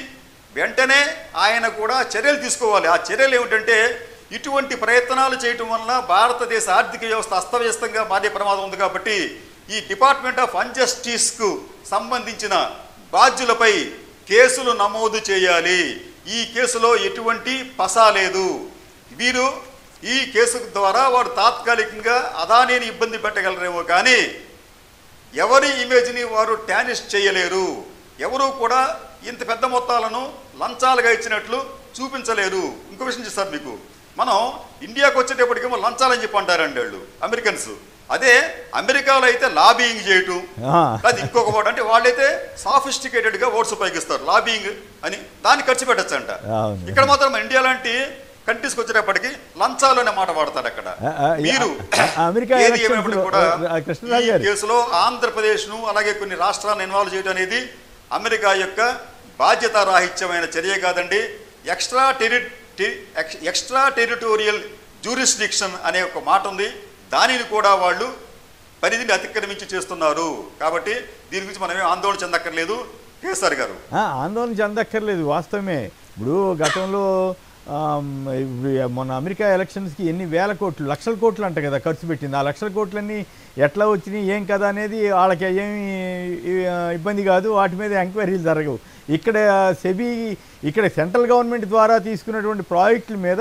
S7: వెంటనే ఆయన కూడా చర్యలు తీసుకోవాలి. ఆ చర్యలు ఏమిటంటే, ఇటువంటి ప్రయత్నాలు చేయటం వల్ల భారతదేశ ఆర్థిక వ్యవస్థ అస్తవ్యస్తంగా మారే ప్రమాదం ఉంది. కాబట్టి ఈ డిపార్ట్మెంట్ ఆఫ్ అన్జస్టిస్కు సంబంధించిన బాధ్యులపై కేసులు నమోదు చేయాలి. ఈ కేసులో ఎటువంటి పసా లేదు. వీరు ఈ కేసు ద్వారా వారు తాత్కాలికంగా అదానీని ఇబ్బంది పెట్టగలరేమో కానీ ఎవరి ఇమేజ్ని వారు టానిష్ చేయలేరు. ఎవరు కూడా ఇంత పెద్ద మొత్తాలను లంచాలుగా ఇచ్చినట్లు చూపించలేరు. ఇంకో విషయం చేస్తారు మీకు, మనం ఇండియాకు వచ్చేటప్పటికేమో లంచాలని చెప్పి అంటారండి వాళ్ళు అమెరికన్స్. అదే అమెరికాలో అయితే లాబియింగ్ చేయటం, అది ఇంకొక వర్డ్, అంటే వాళ్ళైతే సాఫిస్టికేటెడ్ గా ఓట్స్ ఉపయోగిస్తారు లాబియింగ్ అని, దాన్ని ఖర్చు పెట్టచ్చు అంట. ఇక్కడ మాత్రం ఇండియా లాంటి కంట్రీస్కి వచ్చేటప్పటికి లంచాలు అనే మాట వాడతారు. అక్కడ మీరు ఏది ఏమైనప్పటికీ కూడా ఈ కేసులో ఆంధ్రప్రదేశ్ ను అలాగే కొన్ని రాష్ట్రాలను ఇన్వాల్వ్ చేయడం అనేది అమెరికా యొక్క బాధ్యతారాహిత్యమైన చర్య కాదండి. ఎక్స్ట్రా టెరిటోరియల్ జ్యూరిస్డిక్షన్ అనే ఒక మాట ఉంది, దానిని కూడా వాళ్ళు పరిధిని అతిక్రమించి చేస్తున్నారు. కాబట్టి దీని గురించి మనమే ఆందోళన చెందక్కర్లేదు. కేసీఆర్ గారు
S2: ఆందోళన చెందక్కర్లేదు, వాస్తవమే. ఇప్పుడు గతంలో మొన్న అమెరికా ఎలక్షన్స్కి ఎన్ని వేల కోట్లు, లక్షల కోట్లు అంట కదా ఖర్చు పెట్టింది. ఆ లక్షల కోట్లన్నీ ఎట్లా వచ్చినాయి ఏం కదా అనేది వాళ్ళకి ఏమి ఇబ్బంది కాదు, వాటి మీద ఎంక్వైరీలు జరగవు. ఇక్కడ సెంట్రల్ గవర్నమెంట్ ద్వారా తీసుకున్నటువంటి ప్రాజెక్టుల మీద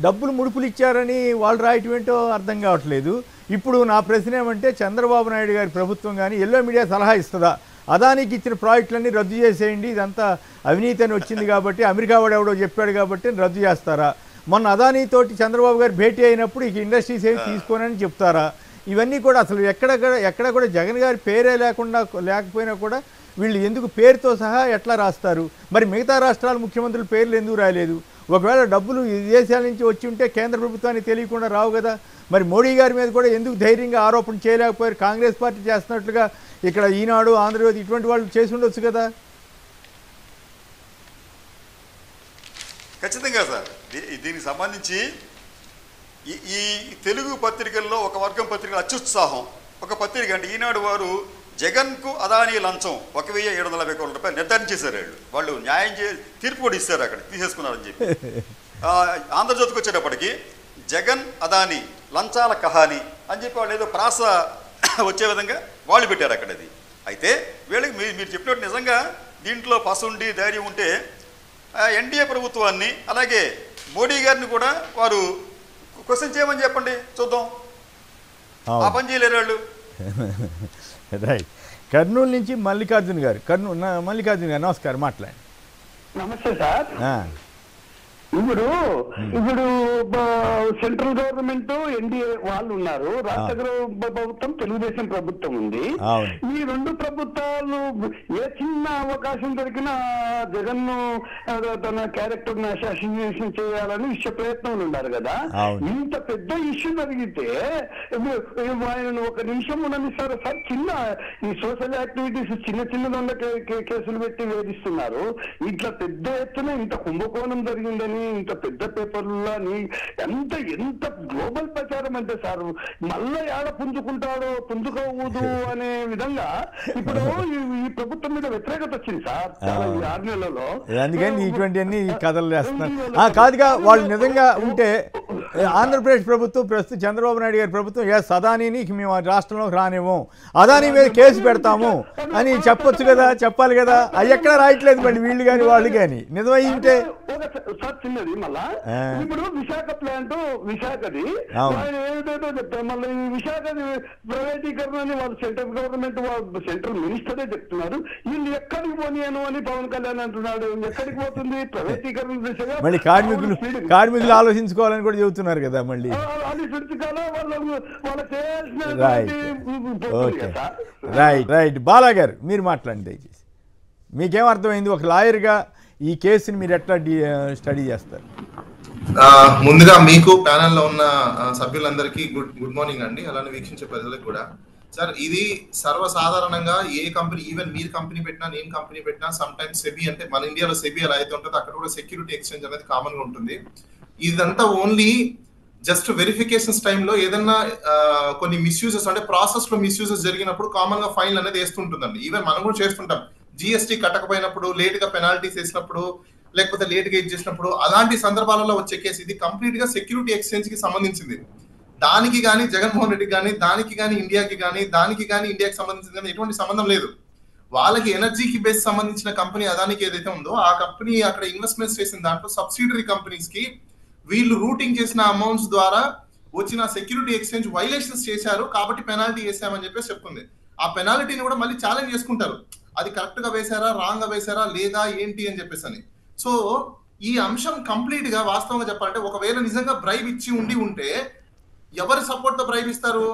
S2: డబ్బులు ముడుపులు ఇచ్చారని వాళ్ళు రాయటం ఏంటో అర్థం కావట్లేదు. ఇప్పుడు నా ప్రశ్న ఏమంటే, చంద్రబాబు నాయుడు గారి ప్రభుత్వం కానీ ఎల్లో మీడియా సలహా ఇస్తుందా, అదానికి ఇచ్చిన ప్రాజెక్టులన్నీ రద్దు చేసేయండి, ఇదంతా అవినీతి అని వచ్చింది కాబట్టి, అమెరికా వాడు ఎవడో చెప్పాడు కాబట్టి రద్దు చేస్తారా? మొన్న అదానీతోటి చంద్రబాబు గారు భేటీ అయినప్పుడు ఇక ఇండస్ట్రీస్ ఏమి తీసుకోనని చెప్తారా? ఇవన్నీ కూడా అసలు ఎక్కడ కూడా జగన్ గారి పేరే లేకపోయినా కూడా వీళ్ళు ఎందుకు పేరుతో సహా ఎట్లా రాస్తారు? మరి మిగతా రాష్ట్రాల ముఖ్యమంత్రుల పేర్లు ఎందుకు రాయలేదు? ఒకవేళ డబ్బులు విదేశాల నుంచి వచ్చి ఉంటే కేంద్ర ప్రభుత్వానికి తెలియకుండా రావు కదా. మరి మోడీ గారి మీద కూడా ఎందుకు ధైర్యంగా ఆరోపణ చేయలేకపోయారు? కాంగ్రెస్ పార్టీ చేస్తున్నట్లుగా ఇక్కడ ఈనాడు, ఆంధ్రజ్యోతి ఇటువంటి వాళ్ళు చేసి ఉండొచ్చు కదా.
S7: ఖచ్చితంగా సార్. దీనికి సంబంధించి ఈ తెలుగు పత్రికల్లో ఒక వర్గం పత్రికల అత్యుత్సాహం, ఒక పత్రిక అంటే ఈనాడు వారు జగన్కు అదానీ లంచం 1,750 కోట్ల రూపాయలు నిర్ధారించేశారు. వాళ్ళు న్యాయం తీర్పు కూడా ఇస్తారు, అక్కడ తీసేసుకున్నారని చెప్పి. ఆంధ్రజ్యోతికి వచ్చేటప్పటికి జగన్ అదానీ లంచాల కహాని అని చెప్పి వాళ్ళు ఏదో ప్రాస వచ్చే విధంగా వాళ్ళు పెట్టారు అక్కడ. అది అయితే వీళ్ళకి మీరు చెప్పినట్టు నిజంగా దీంట్లో పసుండి ధైర్యం ఉంటే ఎన్డీఏ ప్రభుత్వాన్ని అలాగే మోడీ గారిని కూడా వారు క్వశ్చన్ చేయమని చెప్పండి, చూద్దాం. ఆ పని చేయలేరు వాళ్ళు.
S2: రైట్. కర్నూలు నుంచి మల్లికార్జున్ గారు. మల్లికార్జున్ గారు నమస్కారం, మాట్లాడండి.
S8: నమస్తే సార్. ఇప్పుడు సెంట్రల్ గవర్నమెంట్ ఎన్డీఏ వాళ్ళు ఉన్నారు, రాష్ట్ర ప్రభుత్వం తెలుగుదేశం ప్రభుత్వం ఉంది. ఈ రెండు ప్రభుత్వాలు ఏ చిన్న అవకాశం దొరికినా జగన్ తన క్యారెక్టర్ ను అసాసినేషన్ చేయాలని విశ్వ ప్రయత్నంలో ఉన్నారు కదా. ఇంత పెద్ద ఇష్యూ జరిగితే ఆయన ఒక నిమిషం ఉండనిస్తారు సార్. చిన్న ఈ సోషల్ యాక్టివిటీస్ చిన్న కేసులు పెట్టి వేధిస్తున్నారు. ఇట్లా పెద్ద ఎత్తున ఇంత కుంభకోణం జరిగిందని ఇంత పెద్ద పేపర్లని ఎంత గ్లోబల్ ప్రచారం అంటే సార్, మళ్ళా ఏడ పుంజుకోవద్దు అనే విధంగా ఇప్పుడు ఈ ప్రభుత్వం మీద వ్యతిరేకత వచ్చింది సార్ ఈ 6 నెలలలో.
S2: అందుకని ఇటువంటివన్నీ కథలు చేస్తున్నారు. కాదుగా వాళ్ళు నిజంగా ఉంటే ఆంధ్రప్రదేశ్ ప్రభుత్వం ప్రస్తుతం చంద్రబాబు నాయుడు గారి ప్రభుత్వం అదానీని మేము రాష్ట్రంలోకి రానివ్వం, అదానీ మీద కేసు పెడతాము అని చెప్పొచ్చు కదా, చెప్పాలి కదా. అవి ఎక్కడ రాయట్లేదు మళ్ళీ వీళ్ళు కానీ వాళ్ళు కానీ. నిజమైంటే
S8: సార్ చిన్నది మళ్ళా ఇప్పుడు విశాఖ ప్లాంట్ విశాఖది ఏదేదో చెప్తారు. మళ్ళీ ఈ విశాఖ ప్రైవేటీకరణ అని వాళ్ళు సెంట్రల్ గవర్నమెంట్ సెంట్రల్ మినిస్టరే చెప్తున్నారు. వీళ్ళు ఎక్కడికి పోనీయను అని పవన్ కళ్యాణ్ అంటున్నాడు. ఎక్కడికి పోతుంది ప్రైవేటీకరణ దిశగా?
S2: మళ్ళీ కార్మికులు ఆలోచించుకోవాలని కూడా చెబుతున్నారు కదా. మళ్ళీ
S8: ఆలోచించుకోవాలా వాళ్ళు చేయాల్సిన.
S2: రైట్. బాలా గారు మీరు మాట్లాడండి దయచేసి. మీకేం అర్థమైంది ఒక లాయర్గా ఈ కేసుని మీరు ఎట్లా స్టడీ చేస్తారు?
S9: ముందుగా మీకు ప్యానెల్లో ఉన్న సభ్యులందరికీ గుడ్ మార్నింగ్ అండి, అలానే వీక్షించే ప్రజలకు కూడా. సార్, ఇది సర్వసాధారణంగా ఏ కంపెనీ, ఈవెన్ మీరు కంపెనీ పెట్టినా నేను కంపెనీ పెట్టినా సమ్ టైమ్స్ సెబీ అంటే మన ఇండియాలో సెబీ ఎలా అయితే ఉంటుందో అక్కడ కూడా సెక్యూరిటీ ఎక్స్చేంజ్ అనేది కామన్ గా ఉంటుంది. ఇదంతా ఓన్లీ జస్ట్ వెరిఫికేషన్స్ టైంలో ఏదన్నా కొన్ని మిస్యూజెస్ అంటే ప్రాసెస్ లో మిస్యూజెస్ జరిగినప్పుడు కామన్ గా ఫైన్ అనేది వేస్తుంటుందండి. ఈవెన్ మనం కూడా చేస్తుంటాం. జిఎస్టీ కట్టకపోయినప్పుడు లేట్ గా పెనాల్టీస్ వేసినప్పుడు లేకపోతే లేట్గా ఇచ్చేసినప్పుడు అలాంటి సందర్భాలలో వచ్చే కేసు. ఇది కంప్లీట్ గా సెక్యూరిటీ ఎక్స్చేంజ్ కి సంబంధించింది. దానికి కానీ జగన్మోహన్ రెడ్డికి కానీ, దానికి కానీ ఇండియాకి కానీ, దానికి కానీ ఇండియాకి సంబంధించింది కానీ ఎటువంటి సంబంధం లేదు. వాళ్ళకి ఎనర్జీకి బేస్ సంబంధించిన కంపెనీ అదానికి ఏదైతే ఉందో ఆ కంపెనీ అక్కడ ఇన్వెస్ట్మెంట్స్ చేసిన దాంట్లో సబ్సిడరీ కంపెనీస్ కి వీళ్ళు రూటింగ్ చేసిన అమౌంట్స్ ద్వారా వచ్చిన సెక్యూరిటీ ఎక్స్చేంజ్ వైలేషన్స్ చేశారు కాబట్టి పెనాల్టీ వేసామని చెప్పేసి చెప్తుంది. ఆ పెనాల్టీని కూడా మళ్ళీ ఛాలెంజ్ చేసుకుంటారు, అది కరెక్ట్ గా వేశారా, రాంగ్ గా వేశారా, లేదా ఏంటి అని చెప్పేసి అని. సో ఈ అంశం కంప్లీట్ గా వాస్తవంగా చెప్పాలంటే ఒకవేళ నిజంగా బ్రైబ్ ఇచ్చి ఉంటే ఎవరి సపోర్ట్ తో బ్రైబ్ ఇస్తారు?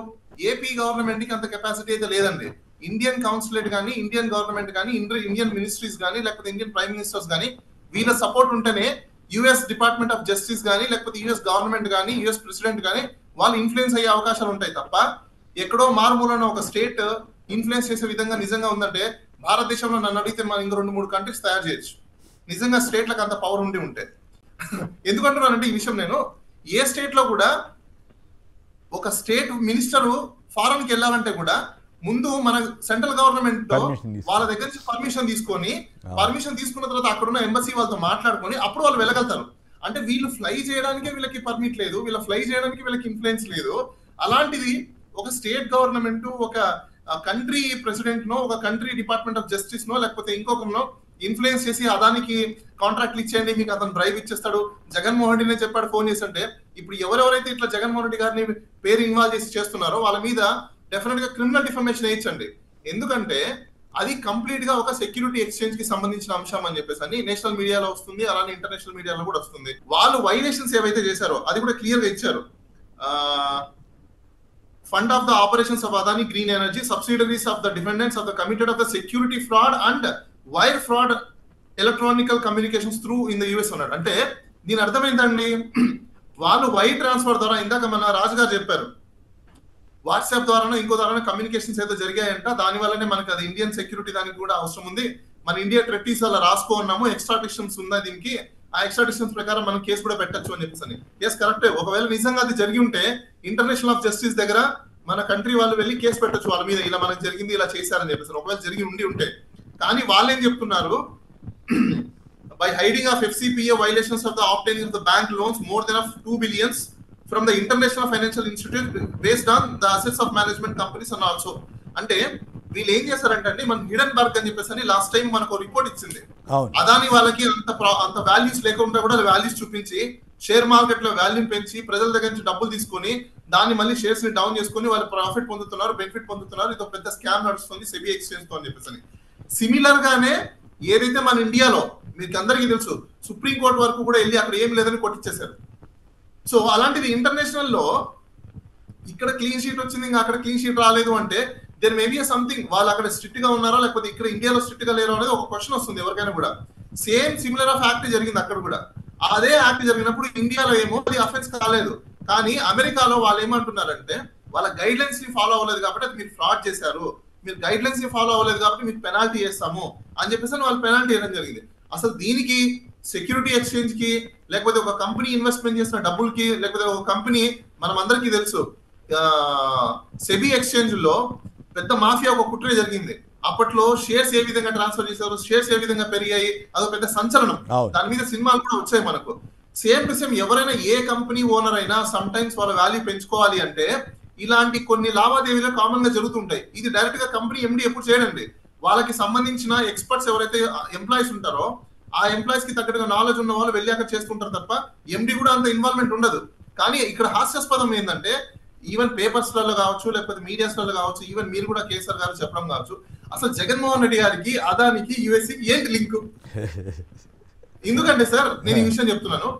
S9: ఏపీ గవర్నమెంట్ కి అంత కెపాసిటీ అయితే లేదండి. ఇండియన్ కౌన్సిలేట్ కానీ, ఇండియన్ గవర్నమెంట్ కానీ, ఇండియన్ మినిస్ట్రీస్ కానీ, లేకపోతే ఇండియన్ ప్రైమ్ మినిస్టర్స్ కానీ వీళ్ళ సపోర్ట్ ఉంటేనే యుఎస్ డిపార్ట్మెంట్ ఆఫ్ జస్టిస్ కానీ, లేకపోతే యుఎస్ గవర్నమెంట్ కానీ, యుఎస్ ప్రెసిడెంట్ కానీ వాళ్ళు ఇన్ఫ్లుయెన్స్ అయ్యే అవకాశాలు ఉంటాయి తప్ప ఎక్కడో మారుమూలన ఒక స్టేట్ ఇన్ఫ్లుయెన్స్ చేసే విధంగా నిజంగా ఉందంటే భారతదేశంలో నన్ను అడిగితే మనం ఇంకా 2-3 కంట్రీస్ తయారు చేయొచ్చు నిజంగా స్టేట్లకు అంత పవర్ ఉంటే. ఎందుకంటున్నానంటే ఈ విషయం నేను ఏ స్టేట్ లో కూడా ఒక స్టేట్ మినిస్టర్ ఫారెన్ కి వెళ్ళాలంటే కూడా ముందు మన సెంట్రల్ గవర్నమెంట్ వాళ్ళ దగ్గర నుంచి పర్మిషన్ తీసుకున్న తర్వాత అక్కడున్న ఎంబసీ వాళ్ళతో మాట్లాడుకొని అప్పుడు వాళ్ళు వెళ్ళగలుగుతారు. అంటే వీళ్ళు ఫ్లై చేయడానికే వీళ్ళకి పర్మిట్ లేదు, ఫ్లై చేయడానికి వీళ్ళకి ఇన్ఫ్లుయెన్స్ లేదు. అలాంటిది ఒక స్టేట్ గవర్నమెంట్ ఒక కంట్రీ ప్రెసిడెంట్ నో, ఒక కంట్రీ డిపార్ట్మెంట్ ఆఫ్ జస్టిస్ నో, లేకపోతే ఇంకొకరినో ఇన్ఫ్లుయెన్స్ చేసి అదానికి కాంట్రాక్ట్లు ఇచ్చేయండి, మీకు అతను డ్రైవ్ ఇచ్చేస్తాడు. జగన్మోహన్ రెడ్డినే చెప్పాడు ఫోన్ చేసి అంటే. ఇప్పుడు ఎవరెవరైతే ఇట్లా జగన్మోహన్ రెడ్డి గారిని పేరు ఇన్వాల్వ్ చేసి చేస్తున్నారో వాళ్ళ మీద డెఫినెట్ గా క్రిమినల్ డిఫర్మేషన్ వేయించండి. ఎందుకంటే అది కంప్లీట్ గా ఒక సెక్యూరిటీ ఎక్స్చేంజ్ కి సంబంధించిన అంశం అని చెప్పేసి అని నేషనల్ మీడియాలో వస్తుంది, అలానే ఇంటర్నేషనల్ మీడియాలో కూడా వస్తుంది. వాళ్ళు వైలేషన్స్ ఏవైతే చేశారో అది కూడా క్లియర్ గా ఇచ్చారు. Fund of the operations of Adani green energy, subsidiaries of the dependents of the committed of the security fraud and wire fraud electronical communications through in the US అన్నాడు. అంటే దీని అర్థమైందండి, వాళ్ళు వైర్ ట్రాన్స్ఫర్ ద్వారా ఇందాక మన రాజు గారు చెప్పారు వాట్సాప్ ద్వారానో ఇంకో ద్వారా కమ్యూనికేషన్స్ అయితే జరిగాయంట, దాని వల్లనే మనకి అది ఇండియన్ సెక్యూరిటీ దానికి కూడా అవసరం ఉంది, మన ఇండియా ట్రెట్టీస్ అలా రాసుకోన్నాము, ఎక్స్ట్రాడిషన్స్ ఉందా దీనికి, ఆ ఎక్స్ట్రాడిషన్స్ ప్రకారం మనం కేసు కూడా పెట్టచ్చు అని చెప్పేసి. ఎస్ కరెక్టే. ఒకవేళ నిజంగా అది జరిగి ఉంటే ఇంటర్నేషనల్ ఆఫ్ జస్టిస్ దగ్గర మన కంట్రీ వాళ్ళు వెళ్ళి కేసు పెట్టచ్చు వాళ్ళ మీద, ఇలా మనకు జరిగింది, ఇలా చేశారని చెప్పేసి. ఒకవేళ జరిగి ఉంటే కానీ వాళ్ళు ఏం చెప్తున్నారు, by hiding of FCPA violations of the obtaining of the bank loans more than of 2 billion from the international financial institute based on the assets of management companies and also. అంటే వీళ్ళు ఏం చేశారంటే అండి, మన హిడెన్బర్గ్ అని చెప్పేసి last time మనకు report ఇచ్చింది. అదాని వాళ్ళకి అంత వాల్యూస్ లేకుండా కూడా వాల్యూస్ చూపించి షేర్ మార్కెట్ లో వాల్యూ పెంచి ప్రజల దగ్గర నుంచి డబ్బులు తీసుకొని దాన్ని మళ్ళీ షేర్స్ ని డౌన్ చేసుకుని వాళ్ళు ప్రాఫిట్ పొందుతున్నారు, బెనిఫిట్ పొందుతున్నారు, ఇది ఒక పెద్ద స్కామ్ నడుస్తుంది సెబీ ఎక్స్చేంజ్ తో అని చెప్పేసి. సిమిలర్ గానే ఏదైతే మన ఇండియాలో మీకు అందరికీ తెలుసు సుప్రీంకోర్టు వరకు కూడా వెళ్ళి అక్కడ ఏం లేదని కొట్టించేశారు. సో అలాంటిది ఇంటర్నేషనల్ లో ఇక్కడ క్లీన్ షీట్ వచ్చింది, ఇంకా అక్కడ క్లీన్ షీట్ రాలేదు అంటే దేర్ మేబీ సంథింగ్, వాళ్ళు అక్కడ స్ట్రిక్ట్ గా ఉన్నారా లేకపోతే ఇక్కడ ఇండియాలో స్ట్రిక్ట్ గా లేరో అనేది ఒక క్వశ్చన్ వస్తుంది ఎవరికైనా కూడా. సేమ్ సిమిలర్ ఆఫ్ యాక్ట్ జరిగింది అక్కడ కూడా. అదే యాక్ట్ జరిగినప్పుడు ఇండియాలో ఏమో అది అఫెన్స్ కాలేదు, కానీ అమెరికాలో వాళ్ళు ఏమంటున్నారంటే వాళ్ళ గైడ్ లైన్స్ ని ఫాలో అవ్వలేదు కాబట్టి అది మీరు ఫ్రాడ్ చేశారు, మీరు గైడ్ లైన్స్ ని ఫాలో అవ్వలేదు కాబట్టి మీకు పెనాల్టీ చేస్తాము అని చెప్పేసి వాళ్ళు పెనాల్టీ వేయడం జరిగింది. అసలు దీనికి సెక్యూరిటీ ఎక్స్చేంజ్ కి లేకపోతే ఒక కంపెనీ ఇన్వెస్ట్మెంట్ చేసిన డబ్బులకి లేకపోతే ఒక కంపెనీ, మనం అందరికీ తెలుసు సెబీ ఎక్స్చేంజ్ లో పెద్ద మాఫియా ఒక కుట్ర జరిగింది. అప్పట్లో షేర్స్ ఏ విధంగా ట్రాన్స్ఫర్ చేశారు, షేర్స్ ఏ విధంగా పెరిగాయి, అదొక పెద్ద సంచలనం. దాని మీద సినిమాలు కూడా వచ్చాయి మనకు. సేమ్ టు సేమ్ ఎవరైనా ఏ కంపెనీ ఓనర్ అయినా సమ్ టైమ్స్ వాళ్ళ వాల్యూ పెంచుకోవాలి అంటే ఇలాంటి కొన్ని లావాదేవీలు కామన్ గా జరుగుతుంటాయి. ఇది డైరెక్ట్ గా కంపెనీ ఎండి ఎప్పుడు చేయడండి, వాళ్ళకి సంబంధించిన ఎక్స్పర్ట్స్ ఎవరైతే ఎంప్లాయీస్ ఉంటారో ఆ ఎంప్లాయీస్ కి తగ్గట్టుగా నాలెడ్జ్ ఉన్న వాళ్ళు వెళ్ళి అక్కడ చేసుకుంటారు తప్ప ఎండి కూడా అంత ఇన్వాల్వ్మెంట్ ఉండదు. కానీ ఇక్కడ హాస్యాస్పదం ఏంటంటే ఈవెన్ పేపర్స్ లలో కావచ్చు లేకపోతే మీడియాస్ లలో కావచ్చు, ఈవెన్ మీరు కూడా కేసీఆర్ గారు చెప్పడం కావచ్చు, అసలు జగన్మోహన్ రెడ్డి గారికి అదానికి యుఎస్కి ఏంటి లింక్? ఎందుకంటే సార్ నేను ఈ విషయం చెప్తున్నాను,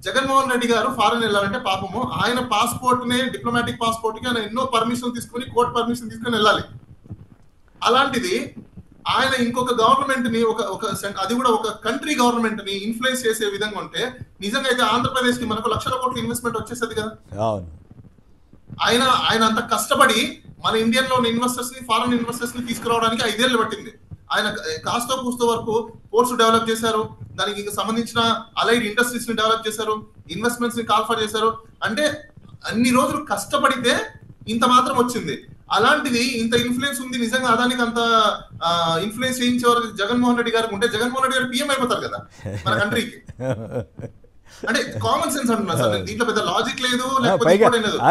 S9: జగన్మోహన్ రెడ్డి గారు ఫారెన్ వెళ్ళాలంటే పాపము ఆయన పాస్పోర్ట్ ని డిప్లొమాటిక్ పాస్పోర్ట్ కి ఆయన ఎన్నో పర్మిషన్ తీసుకుని కోర్టు పర్మిషన్ తీసుకుని వెళ్ళాలి. అలాంటిది ఆయన ఇంకొక గవర్నమెంట్ ని అది కూడా ఒక కంట్రీ గవర్నమెంట్ ని ఇన్ఫ్లుయెన్స్ చేసే విధంగా ఉంటే నిజంగా అయితే ఆంధ్రప్రదేశ్ కి మనకు లక్షల కోట్ల ఇన్వెస్ట్మెంట్ వచ్చేసేది కదా. ఆయన అంత కష్టపడి మన ఇండియన్ లో ఇన్వెస్టర్స్ ని ఫారెన్ ఇన్వెస్టర్స్ ని తీసుకురావడానికి 5 ఏళ్ళు పట్టింది. ఆయన కాస్తో కూస్తో వరకు పోర్ట్స్ డెవలప్ చేశారు, దానికి ఇంకా సంబంధించిన అలైడ్ ఇండస్ట్రీస్ ని డెవలప్ చేశారు, ఇన్వెస్ట్మెంట్స్ ని కాల్ఫర్ చేశారు. అంటే అన్ని రోజులు కష్టపడితే ఇంత మాత్రం వచ్చింది. అలాంటిది ఇంత ఇన్ఫ్లుయెన్స్ ఉంది నిజంగా అదానికి అంత ఇన్ఫ్లుయెన్స్ చేయించే వరకు జగన్మోహన్ రెడ్డి గారికి ఉంటే జగన్మోహన్ రెడ్డి గారు పిఎం అయిపోతారు కదా మన కంట్రీకి. అంటే కామన్ సెన్స్ అంటున్నా సార్, దీంట్లో పెద్ద లాజిక్ లేదు.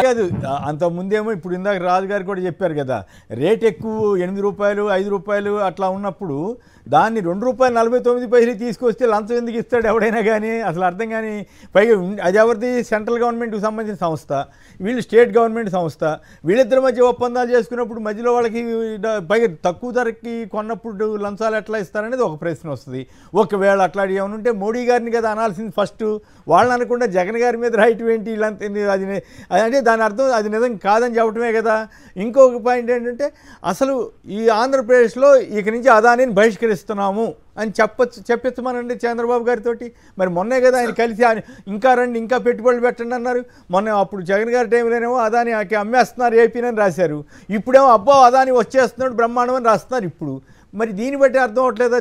S2: కాదు అంత ముందేమో ఇప్పుడు ఇందాక రాజు గారు కూడా చెప్పారు కదా, రేట్ ఎక్కువ 8 రూపాయలు 5 రూపాయలు అట్లా ఉన్నప్పుడు దాన్ని 2 రూపాయలు 49 తీసుకొస్తే లంచం ఎందుకు ఇస్తాడు ఎవడైనా కానీ, అసలు అర్థం కానీ. పైగా అది ఎవరిది, సెంట్రల్ గవర్నమెంట్కి సంబంధించిన సంస్థ, వీళ్ళు స్టేట్ గవర్నమెంట్ సంస్థ, వీళ్ళిద్దరి మధ్య ఒప్పందాలు చేసుకున్నప్పుడు మధ్యలో వాళ్ళకి పైగా తక్కువ ధరకి కొన్నప్పుడు లంచాలు ఎట్లా ఇస్తారనేది ఒక ప్రశ్న వస్తుంది. ఒకవేళ అట్లాంటి ఏమైనా ఉంటే మోడీ గారిని కదా అనాల్సింది ఫస్ట్, వాళ్ళని అనకుండా జగన్ గారి మీద రైట్ ఏంటి ఇలాంటి, అది అంటే దాని అర్థం అది నిజం కాదని చెప్పడమే కదా. ఇంకొక పాయింట్ ఏంటంటే అసలు ఈ ఆంధ్రప్రదేశ్లో ఇక నుంచి అదానిని బహిష్కరిస్తున్నాము అని చెప్పొచ్చమనండి చంద్రబాబు గారితో. మరి మొన్నే కదా ఆయన కలిసి ఇంకా రండి ఇంకా పెట్టుబడులు పెట్టండి అన్నారు. మొన్న అప్పుడు జగన్ గారి టైంలోనేమో అదాని అమ్మేస్తున్నారు ఏపీనని రాశారు, ఇప్పుడేమో అబ్బా అదాని వచ్చేస్తున్నాడు బ్రహ్మాండం అని రాస్తున్నారు ఇప్పుడు. మరి దీన్ని బట్టి అర్థం అవట్లేదా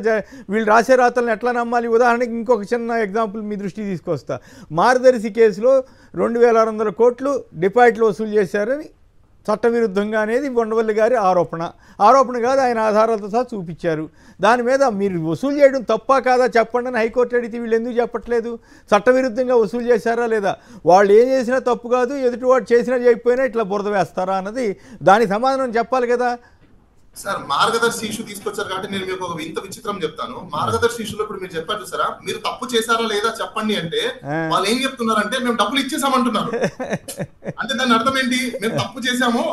S2: వీళ్ళు రాసే రాతలను ఎట్లా నమ్మాలి? ఉదాహరణకి ఇంకొక చిన్న ఎగ్జాంపుల్ మీ దృష్టికి తీసుకొస్తా. మార్గదర్శి కేసులో 2600 కోట్లు డిపాజిట్లు వసూలు చేశారని చట్టవిరుద్ధంగా అనేది ఉండవల్లి గారి ఆరోపణ కాదు, ఆయన ఆధారాలతో సహా చూపించారు. దాని మీద మీరు వసూలు చేయడం తప్పా కాదా చెప్పండి అని హైకోర్టు అడిగితే వీళ్ళు ఎందుకు చెప్పట్లేదు? చట్టవిరుద్ధంగా వసూలు చేశారా లేదా, వాళ్ళు ఏం చేసినా తప్పు కాదు, ఎదుటివాడు చేసినా చేయకపోయినా ఇట్లా బురద వేస్తారా అన్నది దానికి సమాధానం చెప్పాలి కదా.
S9: సార్ మార్గదర్శి ఇష్యూ తీసుకొచ్చారు కాబట్టి నేను మీకు ఒక ఇంత విచిత్రం చెప్తాను. మార్గదర్శి ఇష్యూలో ఇప్పుడు మీరు చెప్పారు చూసారా, మీరు తప్పు చేశారా లేదా చెప్పండి అంటే వాళ్ళు ఏం చెప్తున్నారంటే మేము డబ్బులు ఇచ్చేసామంటున్నారు. అంటే దాని అర్థం ఏంటి? మేము తప్పు చేశాము,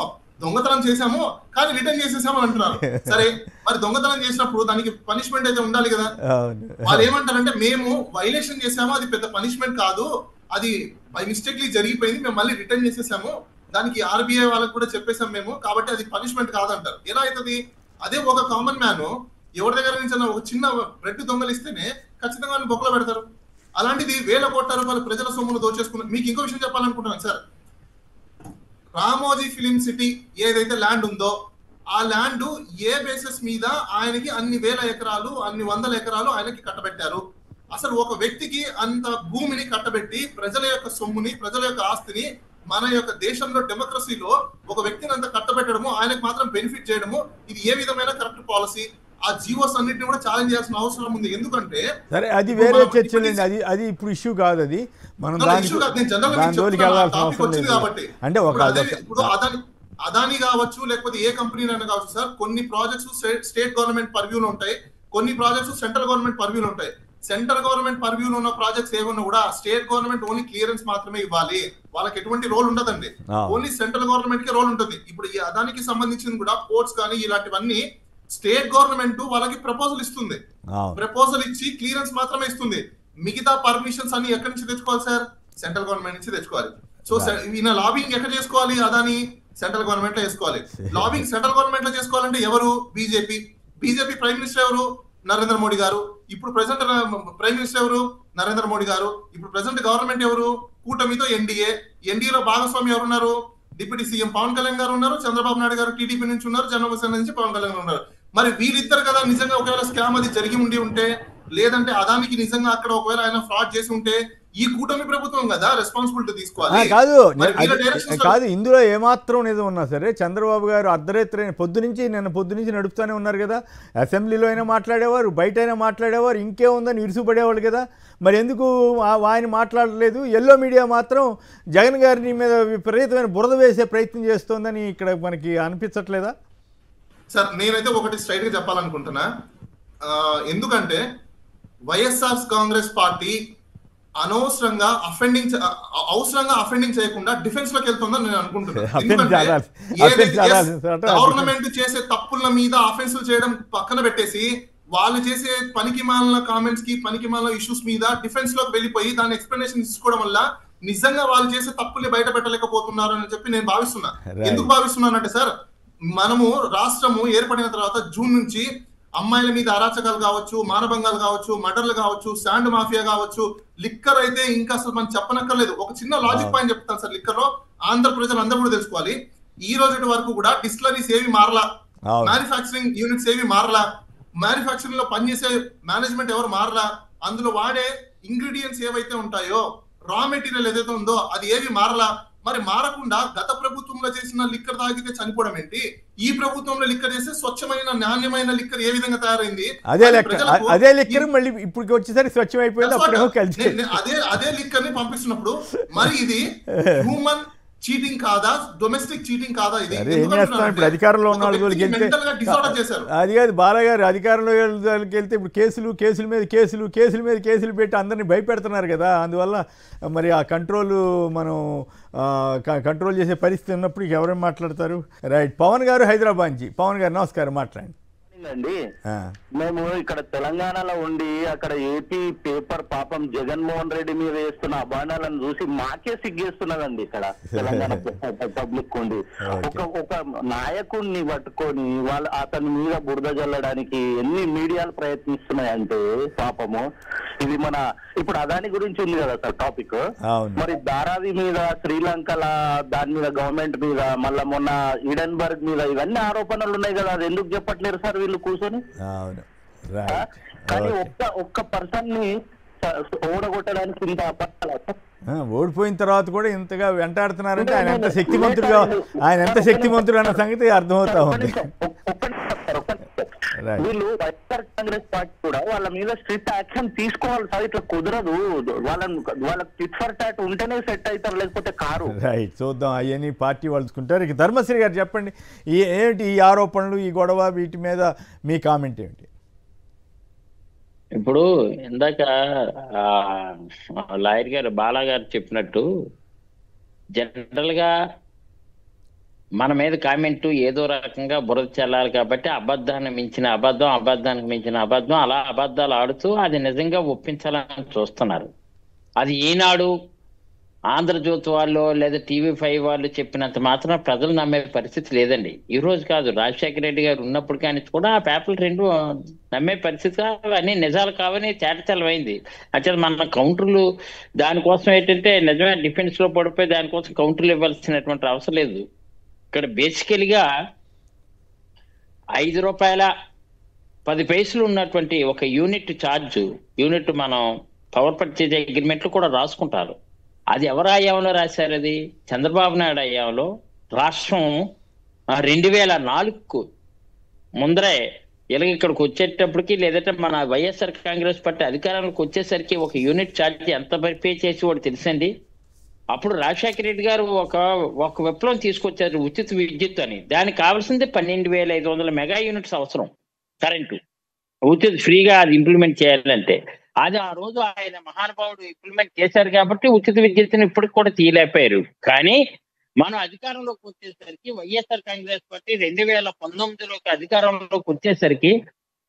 S9: దొంగతనం చేశాము కానీ రిటర్న్ చేసేసాము అంటున్నారు. సరే మరి దొంగతనం చేసినప్పుడు దానికి పనిష్మెంట్ అయితే ఉండాలి కదా. వాళ్ళు ఏమంటారంటే మేము వైలేషన్ చేసాము, అది పెద్ద పనిష్మెంట్ కాదు, అది బై మిస్టేక్లీ జరిగిపోయింది, మేము మళ్ళీ రిటర్న్ చేసేసాము, దానికి ఆర్బీఐ వాళ్ళకి కూడా చెప్పేసాం మేము, కాబట్టి అది పనిష్మెంట్ కాదంటారు. ఎలా అవుతుంది? అదే ఒక కామన్ మ్యాన్ ఎవరి దగ్గర నుంచి ఒక చిన్న బ్రెడ్ దొంగలిస్తేనే ఖచ్చితంగా బొక్కలో పెడతారు. అలాంటిది 1000 కోట్ల రూపాయలు ప్రజల సొమ్మును దోచేసుకున్నారు. మీకు ఇంకో విషయం చెప్పాలనుకుంటున్నాను సార్, రామోజీ ఫిలిం సిటీ ఏదైతే ల్యాండ్ ఉందో ఆ ల్యాండ్ ఏ బేసిస్ మీద ఆయనకి అన్ని 1000 ఎకరాలు అన్ని 100 ఎకరాలు ఆయనకి కట్టబెట్టారు? అసలు ఒక వ్యక్తికి అంత భూమిని కట్టబెట్టి ప్రజల యొక్క సొమ్ముని ప్రజల యొక్క ఆస్తిని మన యొక్క దేశంలో డెమోక్రసీలో ఒక వ్యక్తిని అంత కట్టబెట్టడము ఆయనకు మాత్రం బెనిఫిట్ చేయడము ఇది ఏ విధమైన కరెక్ట్ పాలసీ? ఆ జీవోస్ అన్నింటినీ కూడా ఛాలెంజ్ చేయాల్సిన అవసరం ఉంది. ఎందుకంటే
S2: సరే అది వేరే చర్చలేండి, అది ఇప్పుడు ఇష్యూ కాదు, అది మనం అంటే ఒక
S9: అదాని కావచ్చు లేకపోతే ఏ కంపెనీ అయినా కావచ్చు సార్, కొన్ని ప్రాజెక్ట్స్ స్టేట్ గవర్నమెంట్ పర్వ్యూలో ఉంటాయి, కొన్ని ప్రాజెక్ట్స్ సెంట్రల్ గవర్నమెంట్ పర్వ్యూలో ఉంటాయి. సెంట్రల్ గవర్నమెంట్ పర్వ్యూలో ఉన్న ప్రాజెక్ట్స్ ఏమన్నా కూడా స్టేట్ గవర్నమెంట్ ఓన్లీ క్లియరెన్స్ మాత్రమే ఇవ్వాలి, వాళ్ళకి ఎటువంటి రోల్ ఉండదండి, ఓన్లీ సెంట్రల్ గవర్నమెంట్ కి రోల్ ఉంటుంది. ఇప్పుడు ఈ అదానికి సంబంధించింది కూడా పోర్ట్స్ కానీ ఇలాంటివన్నీ స్టేట్ గవర్నమెంట్ వాళ్ళకి ప్రపోజల్ ఇస్తుంది, ప్రపోజల్ ఇచ్చి క్లియరెన్స్ మాత్రమే ఇస్తుంది. మిగతా పర్మిషన్స్ అన్ని ఎక్కడి నుంచి తెచ్చుకోవాలి సార్? సెంట్రల్ గవర్నమెంట్ నుంచి తెచ్చుకోవాలి. సో ఈయన లాబింగ్ ఎక్కడ చేసుకోవాలి? అదాని సెంట్రల్ గవర్నమెంట్ లో చేసుకోవాలి. లాబింగ్ సెంట్రల్ గవర్నమెంట్ లో చేసుకోవాలంటే ఎవరు? బీజేపీ ప్రైమ్ మినిస్టర్ ఎవరు? నరేంద్ర మోడీ గారు. ఇప్పుడు ప్రెసెంట్ ప్రైమ్ మినిస్టర్ ఎవరు? నరేంద్ర మోడీ గారు. ఇప్పుడు ప్రెసెంట్ గవర్నమెంట్ ఎవరు? కూటమితో ఎన్డీఏలో భాగస్వామి ఎవరున్నారు? డిప్యూటీ సీఎం పవన్ కళ్యాణ్ గారు ఉన్నారు, చంద్రబాబు నాయుడు గారు టీడీపీ నుంచి ఉన్నారు, జనసేన నుంచి పవన్ కళ్యాణ్ గారు ఉన్నారు. మరి వీళ్ళిద్దరు కదా నిజంగా ఒకవేళ స్కామ్ అది జరిగి ఉంటే, లేదంటే అదానికి నిజంగా అక్కడ ఒకవేళ ఆయన ఫ్రాడ్ చేసి ఉంటే ఈ కూటమి ప్రభుత్వం కదా రెస్పాన్సిబిలిటీ తీసుకోవాలి.
S2: కాదు ఇందులో ఏమాత్రం నిజం ఉన్నా సరే చంద్రబాబు గారు అర్ధరాత్రి నిన్న పొద్దునుంచి నడుపుతూనే ఉన్నారు కదా. అసెంబ్లీలో అయినా మాట్లాడేవారు, బయట అయినా మాట్లాడేవారు, ఇంకేముందని ఇరుసుపడేవాళ్ళు కదా. మరి ఎందుకు ఆయన మాట్లాడలేదు? ఎల్లో మీడియా మాత్రం జగన్ గారిని మీద విపరీతమైన బురద వేసే ప్రయత్నం చేస్తోందని ఇక్కడ మనకి అనిపించట్లేదా?
S9: సార్ నేనైతే ఒకటి స్ట్రైట్ గా చెప్పాలనుకుంటున్నా, ఎందుకంటే వైఎస్ఆర్ కాంగ్రెస్ పార్టీ అనవసరంగా అఫెండింగ్ చేయకుండా డిఫెన్స్ లోకి వెళ్తుందని నేను అనుకుంటున్నాను. ఎందుకంటే గవర్నమెంట్ చేసే తప్పుల మీద అఫెన్సులు చేయడం పక్కన పెట్టేసి వాళ్ళు చేసే పనికి మాలిన కామెంట్స్ కి పనికి మాలిన ఇష్యూస్ మీద డిఫెన్స్ లోకి వెళ్ళిపోయి దాని ఎక్స్ప్లెనేషన్ తీసుకోవడం వల్ల నిజంగా వాళ్ళు చేసే తప్పుల్ని బయట పెట్టలేకపోతున్నారు అని చెప్పి నేను భావిస్తున్నా. ఎందుకు భావిస్తున్నానంటే సార్, మనము రాష్ట్రము ఏర్పడిన తర్వాత జూన్ నుంచి అమ్మాయిల మీద అరాచకాలు కావచ్చు, మానభంగాలు కావచ్చు, మర్డర్లు కావచ్చు, శాండ్ మాఫియా కావచ్చు, లిక్కర్ అయితే ఇంకా అసలు మనం చెప్పనక్కర్లేదు. ఒక చిన్న లాజిక్ పాయింట్ చెప్తాను సార్, లిక్కర్ లో ఆంధ్ర ప్రజలు అందరూ కూడా తెలుసుకోవాలి. ఈ రోజు వరకు కూడా డిస్టిలరీస్ ఏవి మారలా, మ్యానుఫ్యాక్చరింగ్ యూనిట్స్ ఏవి మారలా, మ్యానుఫ్యాక్చరింగ్ లో పనిచేసే మేనేజ్మెంట్ ఎవరు మారలా, అందులో వాడే ఇంగ్రీడియంట్స్ ఏవైతే ఉంటాయో రా మెటీరియల్ ఏదైతే ఉందో అది ఏవి మారలా. మరి మారకుండా గత ప్రభుత్వంలో చేసిన లిక్కర్ తాగితే చనిపోవడం ఏంటి, ఈ ప్రభుత్వంలో లిక్కర్ చేస్తే స్వచ్ఛమైన నాణ్యమైన లిక్కర్ ఏ విధంగా తయారైంది?
S2: అదే లిక్కర్ మళ్ళీ ఇప్పుడు వచ్చేసరికి స్వచ్ఛమైపోయింది.
S9: అదే లిక్కర్ ని పంపిస్తున్నప్పుడు మరి ఇది హ్యూమన్ చీటింగ్ కాదా, డొమెస్టిక్ చీటింగ్ కాదా? ఇది
S2: ఏం చేస్తాం ఇప్పుడు అధికారంలో ఉన్న వాళ్ళకి వెళ్తే అది కాదు బాలగారు, అధికారంలో వెళ్తే ఇప్పుడు కేసుల మీద కేసులు పెట్టి అందరినీ భయపెడుతున్నారు కదా. అందువల్ల మరి ఆ మనం కంట్రోల్ చేసే పరిస్థితి ఉన్నప్పుడు ఎవరేం మాట్లాడతారు? రైట్. పవన్ గారు హైదరాబాద్ నుంచి. పవన్ గారు నమస్కారం, మాట్లాడండి.
S8: అండి మేము ఇక్కడ తెలంగాణలో ఉండి అక్కడ ఏపీ పేపర్ పాపం జగన్మోహన్ రెడ్డి మీద వేస్తున్న అభాండాలను చూసి మాకే సిగ్గేస్తున్నదండి. ఇక్కడ తెలంగాణ పబ్లిక్ ఉండి ఒక నాయకుడిని పట్టుకొని వాళ్ళు అతని మీద బురద జల్లడానికి ఎన్ని మీడియాలు ప్రయత్నిస్తున్నాయంటే పాపము. ఇది మన ఇప్పుడు అదాని గురించి ఉంది కదా సార్ టాపిక్, మరి ధారావి మీద శ్రీలంకల దాని మీద గవర్నమెంట్ మీద మళ్ళా మొన్న ఈడెన్బర్గ్ మీద ఇవన్నీ ఆరోపణలు ఉన్నాయి కదా, అది ఎందుకు చెప్పట్లేరు సార్ వీళ్ళు కూర్చొని? కానీ ఒక్క పర్సన్ ని ఓడగొట్టడానికి ఇంత
S2: ఓడిపోయిన తర్వాత కూడా ఇంతగా వెంటాడుతున్నారంటే ఆయన ఎంత శక్తిమంతుడు అన్న సంగతి అర్థమవుతా ఉంది.
S8: వీళ్ళు వైఎస్ఆర్ కాంగ్రెస్ పార్టీ కూడా వాళ్ళ మీద స్ట్రిక్ట్ యాక్షన్ తీసుకోవాలి సార్. ఇట్లా కుదరదు, వాళ్ళకి టిట్ ఫర్ టాట్ ఉంటేనే సెట్ అవుతారు, లేకపోతే కారు.
S2: రైట్, చూద్దాం అవన్నీ పార్టీ వాళ్ళు చూసుకుంటారు. ఇక ధర్మశ్రీ గారు చెప్పండి, ఏంటి ఈ ఆరోపణలు, ఈ గొడవ, వీటి మీద మీ కామెంట్ ఏమిటి?
S10: ఇప్పుడు ఇందాక లాయర్ గారు బాలా గారు చెప్పినట్టు జనరల్ గా మన మీద కామెంట్ ఏదో రకంగా బురద చెల్లాలి కాబట్టి అబద్ధానికి మించిన అబద్ధం అలా అబద్ధాలు ఆడుతూ అది నిజంగా ఒప్పించాలని చూస్తున్నారు. అది ఈనాడు, ఆంధ్రజ్యోతి వాళ్ళు లేదా TV5 వాళ్ళు చెప్పినంత మాత్రం ప్రజలు నమ్మే పరిస్థితి లేదండి. ఈ రోజు కాదు, రాజశేఖర రెడ్డి గారు ఉన్నప్పుడు కానీ కూడా ఆ పేపర్లు రెండు నమ్మే పరిస్థితి అన్ని నిజాలు కావని తేటతెల్లమైంది. అంటే మన కౌంటర్లు దానికోసం ఏంటంటే నిజమే డిఫెన్స్ లో పడిపోయి దానికోసం కౌంటర్లు ఇవ్వాల్సినటువంటి అవసరం లేదు. ఇక్కడ బేసికల్గా ₹5.10 ఉన్నటువంటి ఒక యూనిట్ ఛార్జ్, యూనిట్ మనం పవర్ పర్చేజ్ అగ్రిమెంట్లు కూడా రాసుకుంటారు. అది ఎవరు అయ్యాలో రాశారు? అది చంద్రబాబు నాయుడు అయ్యాలో. రాష్ట్రం 2004 ముందరే ఇలాగ ఇక్కడికి వచ్చేటప్పటికి, లేదంటే మన వైఎస్ఆర్ కాంగ్రెస్ పార్టీ అధికారంలోకి వచ్చేసరికి ఒక యూనిట్ ఛార్జ్ ఎంత పే చేసి వాడు తెలుసండి. అప్పుడు రాజశేఖర రెడ్డి గారు ఒక విప్లవం తీసుకొచ్చారు, ఉచిత విద్యుత్ అని. దానికి కావాల్సింది 12,500 మెగా యూనిట్స్ అవసరం కరెంటు, ఉచిత ఫ్రీగా అది ఇంప్లిమెంట్ చేయాలంటే. అది ఆ రోజు ఆయన మహానుభావుడు ఇంప్లిమెంట్ చేశారు కాబట్టి ఉచిత విద్యుత్తుని ఇప్పటికి కూడా తీయలేకపోయారు. కానీ మనం అధికారంలోకి వచ్చేసరికి వైఎస్ఆర్ కాంగ్రెస్ పార్టీ 2019లోకి అధికారంలోకి వచ్చేసరికి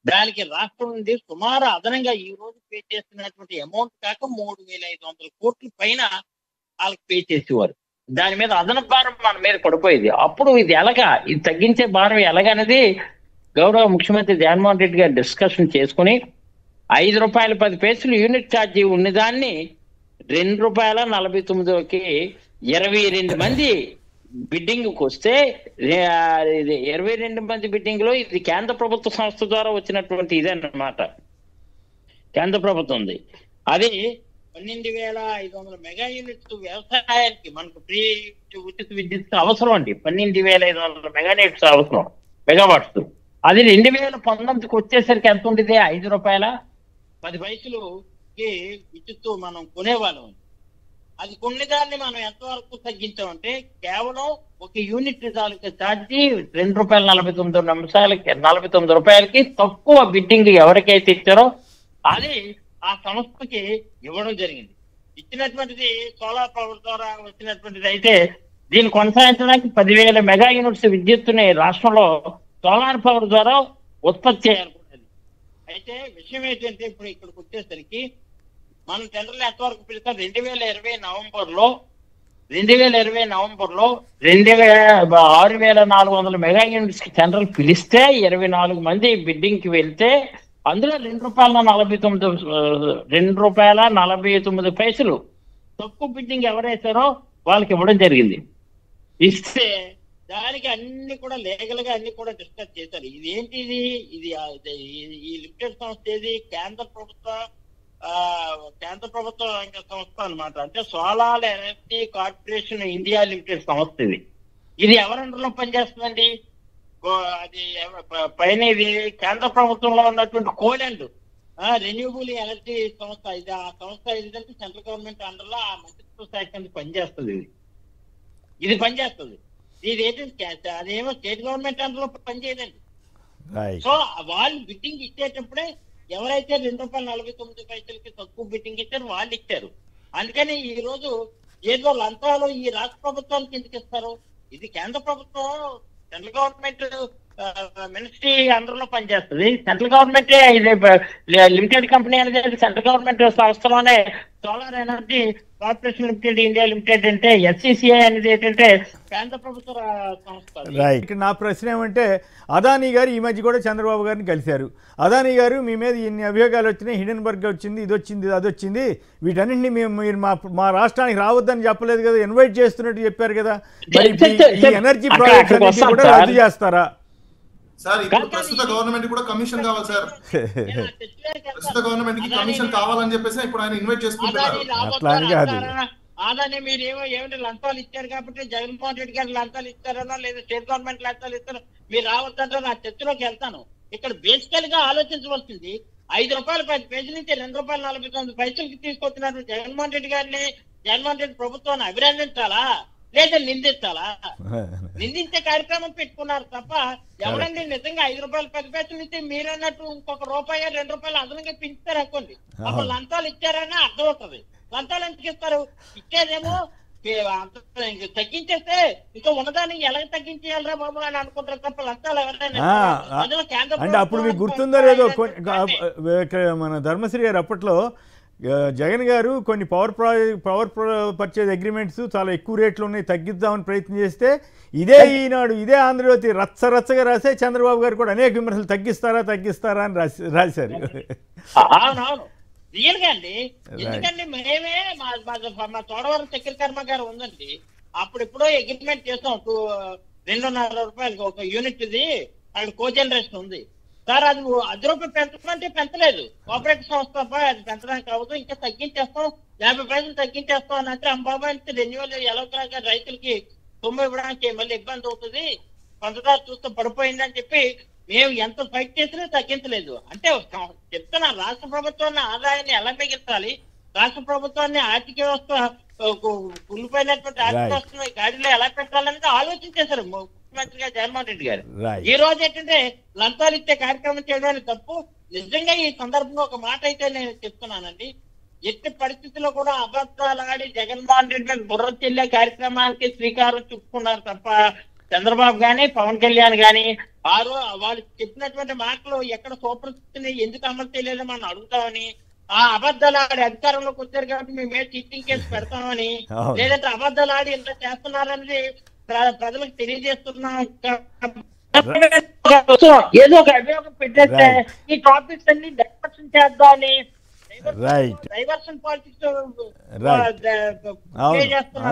S10: దానికి రాష్ట్రం నుండి సుమారు అదనంగా ఈ రోజు పే చేస్తున్నటువంటి అమౌంట్ కాక 3,500 కోట్ల పైన వాళ్ళకి పే చేసేవారు. దాని మీద అదనపు భారం మన మీద పడిపోయేది. అప్పుడు ఇది ఇది తగ్గించే భారం ఎలాగనేది గౌరవ ముఖ్యమంత్రి జగన్మోహన్ రెడ్డి గారు డిస్కషన్ చేసుకుని ₹5.10 యూనిట్ ఛార్జీ ఉన్నదాన్ని ₹2.49కి 22 మంది బిడ్డింగ్కి వస్తే 22 మంది బిడ్డింగ్ లో ఇది కేంద్ర ప్రభుత్వ సంస్థ ద్వారా వచ్చినటువంటి ఇదన్నమాట. కేంద్ర ప్రభుత్వం ఉంది. అది 12,500 మెగా యూనిట్స్ వ్యవసాయానికి మనకు ఫ్రీ ఉచిత విద్యుత్ అవసరం అండి. 12,500 మెగా యూనిట్స్ అవసరం, మెగావాట్స్. అది 2019కి వచ్చేసరికి ఎంత ఉండేది? ₹5.10కి విద్యుత్ మనం కొనేవాళ్ళం. అది కొనేదాన్ని మనం ఎంతవరకు తగ్గించామంటే కేవలం ఒక యూనిట్ తాలూకా ఛార్జీ ₹2.49 తక్కువ బిడ్డింగ్ ఎవరికైతే ఇచ్చారో అది ఆ సంస్థకి ఇవ్వడం జరిగింది. ఇచ్చినటువంటిది సోలార్ పవర్ ద్వారా వచ్చినటువంటిది అయితే దీన్ని కొనసాగించడానికి 10,000 మెగా యూనిట్స్ విద్యుత్తుని రాష్ట్రంలో సోలార్ పవర్ ద్వారా ఉత్పత్తి చేయాలనుకున్నది. అయితే విషయం ఏంటంటే ఇప్పుడు ఇక్కడికి వచ్చేసరికి మనం టెండర్లు ఎంతవరకు పిలుస్తాం? 2020 నవంబర్లో 6,400 మెగా యూనిట్స్ కి టెండర్లు పిలిస్తే 24 మంది బిడ్డింగ్ కి వెళ్తే అందులో ₹2.49 తక్కువ బిడ్డింగ్ ఎవరైతారో వాళ్ళకి ఇవ్వడం జరిగింది. ఇస్తే దానికి అన్ని కూడా లీగల్ గా అన్ని కూడా డిస్కస్ చేశారు. ఇది ఏంటి? ఇది ఈ లిమిటెడ్ సంస్థ ఏది? కేంద్ర ప్రభుత్వ
S11: కేంద్ర ప్రభుత్వ రంగ సంస్థ అన్నమాట. అంటే solar energy corporation India limited సంస్థ ఇది. ఇది ఎవరి అండర్లో పనిచేస్తుందండి? అది పైన ఇది కేంద్ర ప్రభుత్వంలో ఉన్నటువంటి కోలండ్ రెన్యూబుల్ ఎనర్జీ సంస్థ. ఇది ఆ సంస్థ ఏంటంటే సెంట్రల్ గవర్నమెంట్ అండర్లో ఆ మంత్రిత్వ శాఖ కింద పనిచేస్తుంది. ఇది పనిచేస్తుంది. ఇది ఏంటంటే అదేమో స్టేట్ గవర్నమెంట్ అండర్లో పనిచేయదండి. సో వాళ్ళు బిడ్డింగ్ ఇచ్చేటప్పుడే ఎవరైతే ₹2.49 తక్కువ బిడ్డింగ్ ఇచ్చారో వాళ్ళు ఇచ్చారు. అందుకని ఈ రోజు ఏదో లంచాలు ఈ రాష్ట్ర ప్రభుత్వానికి ఎందుకు ఇస్తారు? ఇది కేంద్ర ప్రభుత్వం సెంట్రల్ గవర్నమెంట్ మినిస్ట్రీ అండర్లో పనిచేస్తుంది. సెంట్రల్ గవర్నమెంట్ ఇది లిమిటెడ్ కంపెనీ అనేది సెంట్రల్ గవర్నమెంట్ సంస్థలోనే solar energy corporation limited India limited అంటే SCCI అనేది ఏంటంటే కేంద్ర ప్రభుత్వ సంస్థ.
S2: రైట్. నా ప్రశ్న ఏమంటే అదానీ గారు ఈ మధ్య కూడా చంద్రబాబు గారిని కలిశారు. అదానీ గారు మీ మీద ఇన్ని అభియోగాలు వచ్చినాయి, హిడెన్బర్గ్ వచ్చింది, ఇది వచ్చింది, అది వచ్చింది, వీటన్నింటినీ మీరు మా రాష్ట్రానికి రావద్దని చెప్పలేదు కదా, ఇన్వైట్ చేస్తున్నట్టు చెప్పారు కదా, మరి ఈ ఎనర్జీ ప్రాజెక్ట్స్ కూడా రద్దు చేస్తారా?
S9: సార్ ఇప్పుడు ప్రస్తుత గవర్నమెంట్ కూడా కమిషన్ కావాలి సార్. ప్రస్తుత గవర్నమెంట్ కి కమిషన్ కావాలని చెప్పేసి ఇప్పుడు ఆయన ఇన్వైట్ చేసుకుంటున్నారు.
S11: ఆదాని మీరు ఏమిటి లంచాలు ఇచ్చారు కాబట్టి జగన్మోహన్ రెడ్డి గారు లంచాలు ఇస్తారనో లేదా స్టేట్ గవర్నమెంట్ లంచాలు ఇస్తారో మీరు రావద్దంటే నా చర్చలోకి వెళ్తాను. ఇక్కడ బేసికల్ గా ఆలోచించవలసింది ₹5 10 పేజీల నుంచి ₹2.49 తీసుకొచ్చినట్టు జగన్మోహన్ రెడ్డి గారిని, జగన్మోహన్ రెడ్డి ప్రభుత్వాన్ని అభినందించాలా లేదా నిందించాలా? నిందించే కార్యక్రమం పెట్టుకున్నారు తప్ప ఎవరండి నిజంగా ₹5 10 ఇస్తే మీరన్నట్టు ఇంకొక ₹2 అదనంగా పెంచుతారు అనుకోండి, అప్పుడు లంచాలు ఇచ్చారని అర్థం అవుతుంది. లంచాలు ఎందుకు ఇస్తారు? ఇచ్చేదేమో తగ్గించేస్తే ఇంకా ఉన్నదాన్ని ఎలా తగ్గించేయాలరా బాబు అని అనుకుంటారు తప్ప లంచాలు ఎవరైనా.
S2: అంటే అప్పుడు మీకు గుర్తుందో లేదో మన ధర్మశ్రీ గారు అప్పట్లో జగన్ గారు కొన్ని పవర్ పర్చేజ్ అగ్రిమెంట్స్ చాలా ఎక్కువ రేట్లు ఉన్నాయి తగ్గిద్దామని ప్రయత్నం చేస్తే ఇదే ఈనాడు ఇదే ఆంధ్రజ్యోతి రచ్చరచ్చగా రాసే చంద్రబాబు గారు కూడా అనేక విమర్శలు తగ్గిస్తారా అని రాశారు.
S11: అవునవును రియల్ గా అండి. ఎందుకంటే మేమే మా తోడవరం చక్కెర కర్మ గారు ఉందండి, అప్పుడు ఎప్పుడో అగ్రిమెంట్ చేస్తాం ₹2.5 ఒక యూనిట్ ఇది, అక్కడ కోజనరేషన్ ఉంది సార్. అది ₹10 పెంచమంటే పెంచలేదు కోఆపరేటివ్ సంస్థ, అది పెంచడానికి అవ్వదు, ఇంకా తగ్గించేస్తాం ₹50 తగ్గించేస్తాం అని అంటే అంబాబా అంటే రెన్యువల్ ఎలా రైతులకి సొమ్ము ఇవ్వడానికి మళ్ళీ ఇబ్బంది అవుతుంది, పంచదార చూస్తే పడిపోయిందని చెప్పి మేము ఎంత ఫైట్ చేసినా తగ్గించలేదు. అంటే చెప్తున్నా రాష్ట్ర ప్రభుత్వాన్ని ఆదాయాన్ని ఎలా మిగిల్చాలి, రాష్ట్ర ప్రభుత్వాన్ని ఆర్థిక వ్యవస్థ కుళ్ళిపోయినటువంటి ఆర్థిక వ్యవస్థను గాడిలో ఎలా పెట్టాలనేది ఆలోచించేశారు ముఖ్యమంత్రిగా జగన్మోహన్ రెడ్డి గారు. ఈ రోజు ఏంటంటే లంచాలు ఇచ్చే కార్యక్రమం చేయడానికి తప్పు. నిజంగా ఈ సందర్భంగా ఒక మాట అయితే నేను చెప్తున్నానండి, ఎట్టి పరిస్థితుల్లో కూడా అబద్ధాలు ఆడి జగన్మోహన్ రెడ్డి మీద బుర్ర చెల్లే కార్యక్రమానికి శ్రీకారం చుట్టుకున్నారు తప్ప చంద్రబాబు గాని పవన్ కళ్యాణ్ గాని వాళ్ళు చెప్పినటువంటి మాటలు ఎక్కడ సూపర్ ఎందుకు అమలు చేయలేదో మనం అడుగుతామని, ఆ అబద్ధాలు ఆడి అధికారంలోకి వచ్చారు కాబట్టి మేము ఏ చీటింగ్ కేసు పెడతామని, లేదంటే అబద్ధాలు ఆడి ఎంత చేస్తున్నారనేది ప్రజలకు తెలియజేస్తున్నాం. ఏదో ఒక అభియోగం పెట్టేస్తే ఈ టాపిక్స్ అన్ని డైవర్షన్ చేద్దామని డైవర్షన్ పాలిటిక్స్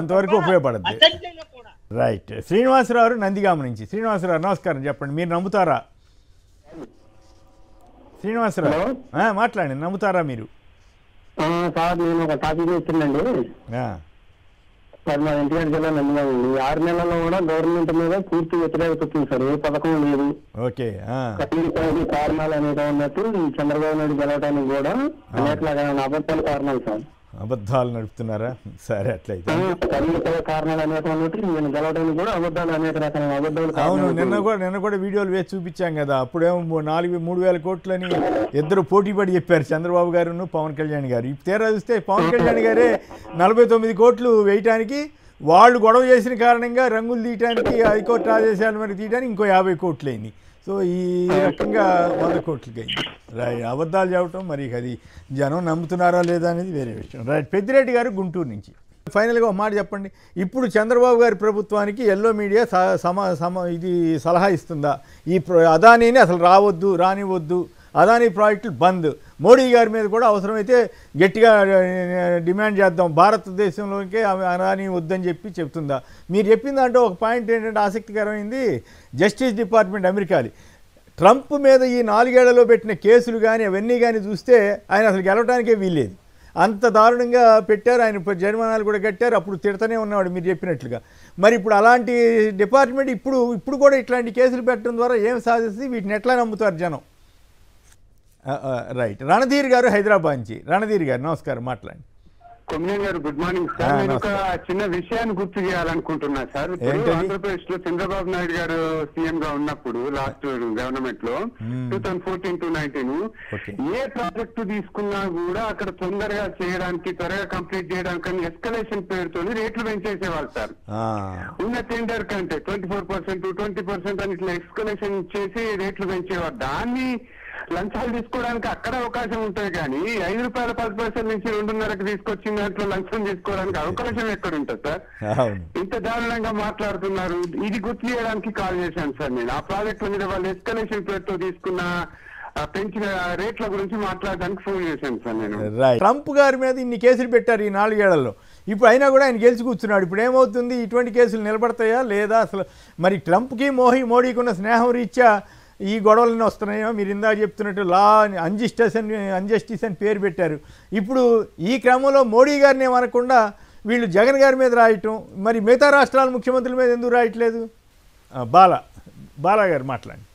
S2: అంతవరకు ఉపయోగపడదు. రైట్. శ్రీనివాసరావు నందిగామ నుంచి. శ్రీనివాసరావు నమస్కారం, చెప్పండి, మీరు నమ్ముతారా? శ్రీనివాసరావు మాట్లాడండి, నమ్ముతారా మీరు?
S8: సార్ నేను ఒక టాపిక్ ఇచ్చిందండి సార్, మా ఎన్టీఆర్ జిల్లా నందిగామండి. 6 నెలల్లో కూడా గవర్నమెంట్ మీద పూర్తి వ్యతిరేకత వచ్చింది సార్, ఏ పథకం లేదు.
S2: ఓకే.
S8: కారణాలు అనేది ఉన్నట్టు చంద్రబాబు నాయుడు గెలవడానికి కూడా అనేక అబద్ధాలు కారణాలు సార్.
S2: అబద్ధాలు నడుపుతున్నారా? సరే, అట్లయితే
S8: కారణాలు అనేక ఉన్నట్టు నేను గెలవడానికి కూడా అబద్ధాలు అనేక రకాల అబద్ధాలు.
S2: అవును, నిన్న కూడా వీడియోలు వేసి చూపించాం కదా, అప్పుడేమో 3,000 కోట్లని ఇద్దరు పోటీ పడి చెప్పారు, చంద్రబాబు గారు పవన్ కళ్యాణ్ గారు. ఇప్పుడు తీరా చూస్తే పవన్ కళ్యాణ్ గారే 49 కోట్లు వేయటానికి, వాళ్ళు గొడవ చేసిన కారణంగా రంగులు తీయటానికి హైకోర్టు ఆదేశాల మేరకు తీయడానికి ఇంకో 50 కోట్లు అయింది. సో ఈ రకంగా 100 కోట్లకి అయింది. అబద్ధాలు చెప్పడం మరి అది జనం నమ్ముతున్నారా లేదా అనేది వేరే విషయం. రైట్. పెద్దిరెడ్డి గారు గుంటూరు నుంచి. ఫైనల్గా ఒక మాట చెప్పండి, ఇప్పుడు చంద్రబాబు గారి ప్రభుత్వానికి ఎల్లో మీడియా ఇది సలహా ఇస్తుందా, ఈ అదానీని అసలు రానివద్దు, అదానీ ప్రాజెక్టులు బంద్, మోడీ గారి మీద కూడా అవసరమైతే గట్టిగా డిమాండ్ చేద్దాం, భారతదేశంలోకే అదానీ వద్దని చెప్తుందా? మీరు చెప్పిన దాంట్లో ఒక పాయింట్ ఏంటంటే ఆసక్తికరమైంది, జస్టిస్ డిపార్ట్మెంట్ అమెరికాది ట్రంప్ మీద ఈ 4 ఏళ్లలో పెట్టిన కేసులు కానీ అవన్నీ కానీ చూస్తే ఆయన అసలు గెలవడానికే వీల్లేదు, అంత దారుణంగా పెట్టారు. ఆయన జరిమానాలు కూడా కట్టారు, అప్పుడు తిడతనే ఉన్నవాడు మీరు చెప్పినట్లుగా. మరి ఇప్పుడు అలాంటి డిపార్ట్మెంట్ ఇప్పుడు కూడా ఇట్లాంటి కేసులు పెట్టడం ద్వారా ఏం సాధిస్తుంది, వీటిని ఎట్లా నమ్ముతారు జనం? రైట్. రణధీర్ గారు హైదరాబాద్ నుంచి. రణధీర్ గారు నమస్కారం, మాట్లాడండి.
S8: కొమ్మినేని గారు గుడ్ మార్నింగ్ సార్. నేను ఒక చిన్న విషయాన్ని గుర్తు చేయాలనుకుంటున్నా సార్. ఆంధ్రప్రదేశ్ లో చంద్రబాబు నాయుడు గారు సీఎం గా ఉన్నప్పుడు లాస్ట్ గవర్నమెంట్ లో 2014 to 19 ఏ ప్రాజెక్టు తీసుకున్నా కూడా అక్కడ తొందరగా చేయడానికి, త్వరగా కంప్లీట్ చేయడానికి ఎస్కలేషన్ పేరుతో రేట్లు పెంచేసేవాళ్ళు సార్. ఉన్న టెండర్ కంటే 24%, 20% అని ఇట్లా ఎస్కలేషన్ చేసి రేట్లు పెంచేవారు. దాన్ని లంచాలు తీసుకోవడానికి అక్కడ అవకాశం ఉంటుంది, కానీ ₹5 10 నుంచి 2.5కి తీసుకొచ్చిన దాంట్లో లంచం తీసుకోవడానికి అవకాశం ఎక్కడ ఉంటుంది సార్? ఇంత దారుణంగా మాట్లాడుతున్నారు. ఇది గుర్తు చేయడానికి కాల్ చేశాను సార్ నేను. ఆ ప్రాజెక్టుల మీద వాళ్ళు ఎస్కలేషన్ పేరుతో తీసుకున్న పెంచిన రేట్ల గురించి మాట్లాడడానికి ఫోన్ చేశాను సార్ నేను.
S2: ట్రంప్ గారి మీద ఇన్ని కేసులు పెట్టారు ఈ 4 ఏళ్లలో, ఇప్పుడు అయినా కూడా ఆయన గెలిచి కూర్చున్నాడు. ఇప్పుడు ఏమవుతుంది, ఇటువంటి కేసులు నిలబడతాయా లేదా అసలు? మరి ట్రంప్కి మోడీకి ఉన్న స్నేహం రీత్యా ఈ గొడవలన్నీ వస్తున్నాయో? మీరు ఇందాక చెప్తున్నట్టు లా అన్జస్టిస్ అని పేరు పెట్టారు. ఇప్పుడు ఈ క్రమంలో మోడీ గారిని ఏమనకుండా వీళ్ళు జగన్ గారి మీద రాయటం, మరి మిగతా రాష్ట్రాల ముఖ్యమంత్రుల మీద ఎందుకు రాయట్లేదు? బాలా గారు మాట్లాడండి.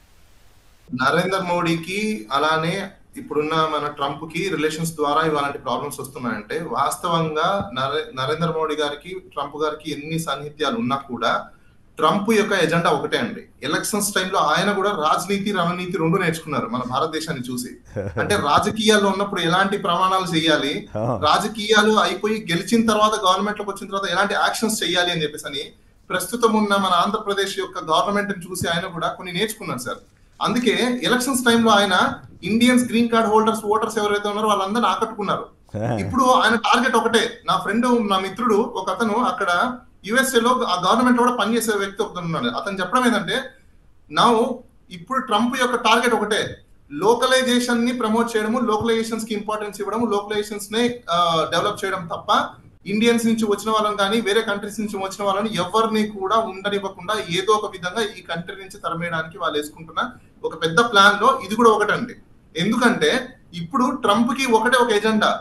S9: నరేంద్ర మోడీకి అలానే ఇప్పుడున్న మన ట్రంప్ కి రిలేషన్స్ ద్వారా ఇలాంటి ప్రాబ్లమ్స్ వస్తున్నాయంటే, వాస్తవంగా నరేంద్ర మోడీ గారికి ట్రంప్ గారికి ఎన్ని సాన్నిహిత్యాలు ఉన్నా కూడా ట్రంప్ యొక్క ఎజెండా ఒకటే అండి. ఎలక్షన్స్ టైంలో ఆయన కూడా రాజనీతి రణనీతి రెండు నేర్చుకున్నారు మన భారతదేశాన్ని చూసి. అంటే రాజకీయాల్లో ఉన్నప్పుడు ఎలాంటి ప్రమాణాలు చేయాలి, రాజకీయాలు అయిపోయి గెలిచిన తర్వాత గవర్నమెంట్ లోకి వచ్చిన తర్వాత ఎలాంటి యాక్షన్స్ చేయాలి అని చెప్పేసి అని ప్రస్తుతం ఉన్న మన ఆంధ్రప్రదేశ్ యొక్క గవర్నమెంట్ ని చూసి ఆయన కూడా కొన్ని నేర్చుకున్నారు సార్. అందుకే ఎలక్షన్స్ టైంలో ఆయన Indians, green card holders, voters ఎవరైతే ఉన్నారో వాళ్ళందరినీ ఆకట్టుకున్నారు. ఇప్పుడు ఆయన టార్గెట్ ఒకటే. నా ఫ్రెండ్, నా మిత్రుడు ఒక అతను అక్కడ యుఎస్ఏ లో ఆ గవర్నమెంట్ కూడా పనిచేసే వ్యక్తి ఒకటి ఉన్నాడు. అతను చెప్పడం ఏంటంటే, ఇప్పుడు ట్రంప్ యొక్క టార్గెట్ ఒకటే, లోకలైజేషన్ ని ప్రమోట్ చేయడము, లోకలైజేషన్స్ కి ఇంపార్టెన్స్ ఇవ్వడము, లోకలైజేషన్స్ ని డెవలప్ చేయడం తప్ప ఇండియన్స్ నుంచి వచ్చిన వాళ్ళని కానీ వేరే కంట్రీస్ నుంచి వచ్చిన వాళ్ళని ఎవరిని కూడా ఉండనివ్వకుండా ఏదో ఒక విధంగా ఈ కంట్రీ నుంచి తరమేయడానికి వాళ్ళు వేసుకుంటున్న ఒక పెద్ద ప్లాన్ లో ఇది కూడా ఒకటండి. ఎందుకంటే ఇప్పుడు ట్రంప్ కి ఒకటే ఒక ఎజెండా,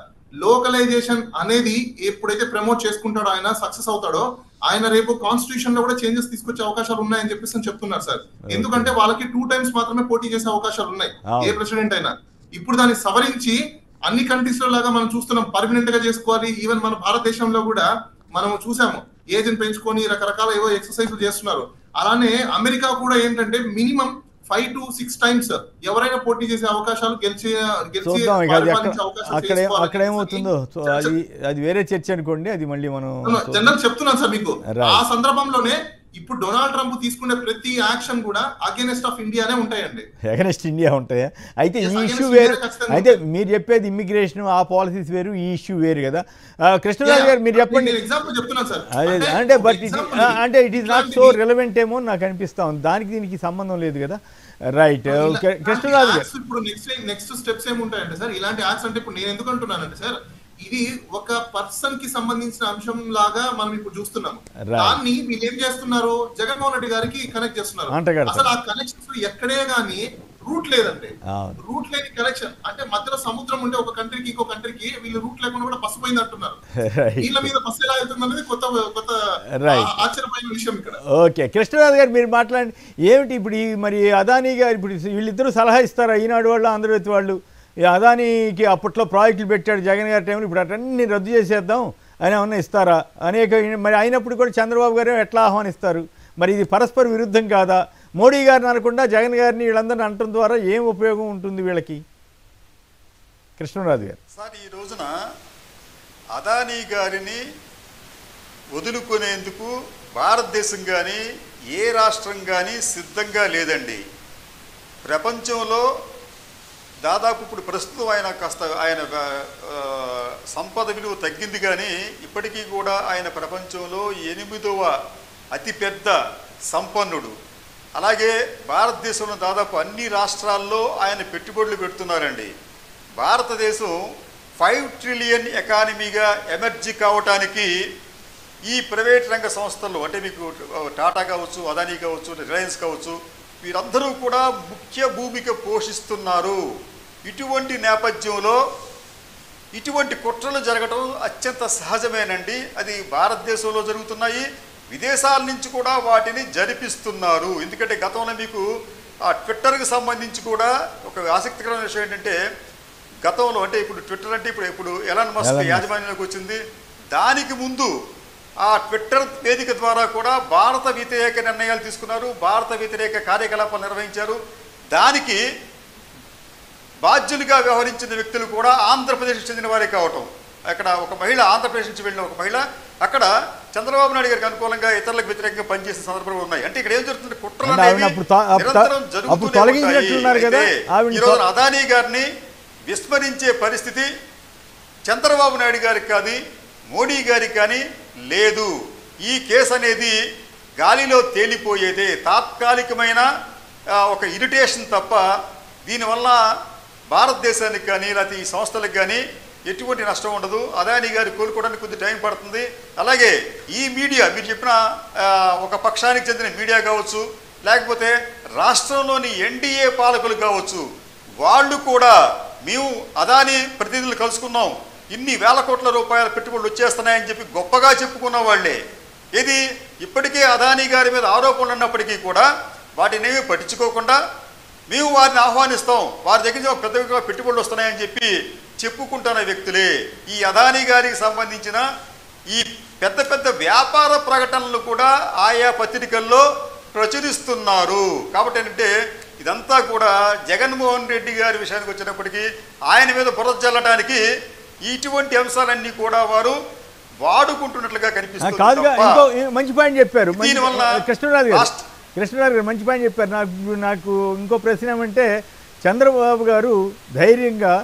S9: లోకలైజేషన్ అనేది ఎప్పుడైతే ప్రమోట్ చేసుకుంటాడో, ఆయన సక్సెస్ అవుతాడో, ఆయన రేపు కాన్స్టిట్యూషన్ లో కూడా చేంజెస్ తీసుకొచ్చే అవకాశాలు ఉన్నాయని చెప్పేసి చెప్తున్నారు సార్. ఎందుకంటే వాళ్ళకి 2 times మాత్రమే పోటీ చేసే అవకాశాలు ఉన్నాయి ఏ ప్రెసిడెంట్ అయినా. ఇప్పుడు దాన్ని సవరించి అన్ని కంట్రీస్ లో లాగా మనం చూస్తున్నాం, పర్మనెంట్ గా చేసుకోవాలి. ఈవెన్ మన భారతదేశంలో కూడా మనం చూసాము, ఏజ్ ని పెంచుకొని రకరకాల ఏవో ఎక్సర్సైజ్ చేస్తున్నారు. అలానే అమెరికా కూడా ఏంటంటే మినిమం 5 to 6 times ఎవరైనా పోటీ చేసే అవకాశాలు
S2: అక్కడ ఏమవుతుందో అది వేరే చర్చ అనుకోండి, అది మళ్ళీ మనం
S9: జనరల్ చెప్తున్నాను సార్ మీకు. ఆ సందర్భంలోనే ఇప్పుడు డొనాల్డ్ ట్రంప్ తీసుకునే ప్రతి యాక్షన్ కూడా అగైనెస్ట్ ఆఫ్ ఇండియానే ఉంటాయండి.
S2: అగైనెస్ట్ ఇండియా ఉంటాయా? అయితే ఈ ఇష్యూ వేరు. అయితే మీరు చెప్పేది ఇమ్మిగ్రేషన్, ఆ పాలసీస్ వేరు, ఈ ఇష్యూ వేరు కదా. కృష్ణరాజు గారు మీరు చెప్పండి.
S9: ఎగ్జాంపుల్ చెప్తున్నాను సార్.
S2: అంటే బట్ అంటే it is not so relevant ఏమో నాకు అనిపిస్తా ఉంది, దానికి దీనికి సంబంధం లేదు కదా. రైట్. కృష్ణరాజు గారు
S9: ఇప్పుడు నెక్స్ట్ స్టెప్స్ ఏముంటాయంటే సార్, ఇలాంటి యాక్ట్స్ అంటే ఇప్పుడు నేను ఎందుకు అంటున్నానంటే సార్, ఇది ఒక పర్సన్ కి సంబంధించిన అంశం లాగా మనం ఇప్పుడు చూస్తున్నాము. దాన్ని వీళ్ళు ఏం చేస్తున్నారు, జగన్మోహన్ రెడ్డి గారికి కనెక్ట్ చేస్తున్నారు. అసలు ఆ కనెక్షన్స్ ఎక్కడే గానీ రూట్ లేదంటే, రూట్ లేని కనెక్షన్ అంటే మధ్యలో సముద్రం ఉంటే ఒక కంట్రీకి ఇంకో కంట్రీకి వీళ్ళు రూట్ లేకుండా కూడా బస్సు పోయింది అంటున్నారు. వీళ్ళ మీద బస్సు ఎలా వెళ్తుంది అనేది కొత్త ఆశ్చర్యమైన విషయం ఇక్కడ.
S2: ఓకే, కృష్ణరాజు గారు మీరు మాట్లాడండి. ఏమిటి ఇప్పుడు మరి అదానీ గారు ఇప్పుడు వీళ్ళిద్దరూ సలహా ఇస్తారా, ఈనాడు వాళ్ళు ఆంధ్రజ్యోతి వాళ్ళు? అదానీకి అప్పట్లో ప్రాజెక్టులు పెట్టాడు జగన్ గారి టైంలో, ఇప్పుడు అటన్నీ రద్దు చేసేద్దాం అని ఏమన్నా ఇస్తారా? అనేక మరి అయినప్పుడు కూడా చంద్రబాబు గారు ఎట్లా ఆహ్వానిస్తారు? మరి ఇది పరస్పర విరుద్ధం కాదా? మోడీ గారిని అనకుండా జగన్ గారిని వీళ్ళందరినీ అనటం ద్వారా ఏం ఉపయోగం ఉంటుంది వీళ్ళకి? కృష్ణరాజు గారు
S7: సార్, ఈ రోజున అదానీ గారిని వదులుకునేందుకు భారతదేశం కానీ ఏ రాష్ట్రం కానీ సిద్ధంగా లేదండి. ప్రపంచంలో దాదాపు ఇప్పుడు ప్రస్తుతం ఆయన సంపద విలువ తగ్గింది, కానీ ఇప్పటికీ కూడా ఆయన ప్రపంచంలో 8వ అతిపెద్ద సంపన్నుడు. అలాగే భారతదేశంలో దాదాపు అన్ని రాష్ట్రాల్లో ఆయన పెట్టుబడులు పెడుతున్నారండి. భారతదేశం 5 trillion ఎకానమీగా ఎమర్జీ కావటానికి ఈ ప్రైవేట్ రంగ సంస్థలు అంటే మీకు టాటా కావచ్చు, అదానీ కావచ్చు, రిలయన్స్ కావచ్చు, వీరందరూ కూడా ముఖ్య భూమిక పోషిస్తున్నారు. ఇటువంటి నేపథ్యంలో ఇటువంటి కుట్రలు జరగడం అత్యంత సహజమేనండి. అది భారతదేశంలో జరుగుతున్నాయి, విదేశాల నుంచి కూడా వాటిని జరిపిస్తున్నారు. ఎందుకంటే గతంలో మీకు ఆ ట్విట్టర్కి సంబంధించి కూడా ఒక ఆసక్తికరమైన విషయం ఏంటంటే, గతంలో అంటే ఇప్పుడు ట్విట్టర్ అంటే ఇప్పుడు ఎలాన్ మస్క్ యాజమాన్యంలోకి వచ్చింది, దానికి ముందు ఆ ట్విట్టర్ వేదిక ద్వారా కూడా భారత వ్యతిరేక నిర్ణయాలు తీసుకున్నారు, భారత వ్యతిరేక కార్యకలాపాలు నిర్వహించారు. దానికి బాధ్యులుగా వ్యవహరించిన వ్యక్తులు కూడా ఆంధ్రప్రదేశ్కి చెందిన వారే కావటం. అక్కడ ఒక మహిళ, ఆంధ్రప్రదేశ్ నుంచి వెళ్ళిన ఒక మహిళ అక్కడ చంద్రబాబు నాయుడు గారికి అనుకూలంగా ఇతరులకు వ్యతిరేకంగా పనిచేసిన సందర్భాలు ఉన్నాయి. అంటే ఇక్కడ ఏం జరుగుతుంది, కుట్రలు నిరంతరం జరుగుతూనే. ఈరోజు అదానీ గారిని విస్మరించే పరిస్థితి చంద్రబాబు నాయుడు గారికి కానీ మోడీ గారికి కానీ లేదు. ఈ కేసు అనేది గాలిలో తేలిపోయేదే, తాత్కాలికమైన ఒక ఇరిటేషన్ తప్ప దీనివల్ల భారతదేశానికి కానీ లేకపోతే ఈ సంస్థలకు కానీ ఎటువంటి నష్టం ఉండదు. అదానీ గారి కోలుకోవడానికి కొద్ది టైం పడుతుంది. అలాగే ఈ మీడియా, మీరు చెప్పిన ఒక పక్షానికి చెందిన మీడియా కావచ్చు, లేకపోతే రాష్ట్రంలోని ఎన్డీఏ పాలకులు కావచ్చు, వాళ్ళు కూడా మేము అదానీ ప్రతినిధులు కలుసుకున్నాం, ఇన్ని వేల కోట్ల రూపాయల పెట్టుబడులు వచ్చేస్తున్నాయని చెప్పి గొప్పగా చెప్పుకున్న వాళ్ళే. ఇది ఇప్పటికే అదానీ గారి మీద ఆరోపణలు ఉన్నప్పటికీ కూడా వాటినేమీ పట్టించుకోకుండా మేము వారిని ఆహ్వానిస్తాం, వారి దగ్గర పెద్దగా పెట్టుబడులు వస్తున్నాయని చెప్పి చెప్పుకుంటున్న వ్యక్తులే. ఈ అదానీ గారికి సంబంధించిన ఈ పెద్ద పెద్ద వ్యాపార ప్రకటనలు కూడా ఆయా పత్రికల్లో ప్రచురిస్తున్నారు. కాబట్టి ఏంటంటే ఇదంతా కూడా జగన్మోహన్ రెడ్డి గారి విషయానికి వచ్చినప్పటికీ ఆయన మీద బురద చల్లడానికి ఇటువంటి అంశాలన్నీ కూడా వారు వాడుకుంటున్నట్లుగా కనిపిస్తుంది.
S2: మంచి పాయింట్ చెప్పారు కృష్ణరాజు గారు, మంచి పాయింట్ చెప్పారు. నాకు ఇంకో ప్రశ్న ఏమంటే, చంద్రబాబు గారు ధైర్యంగా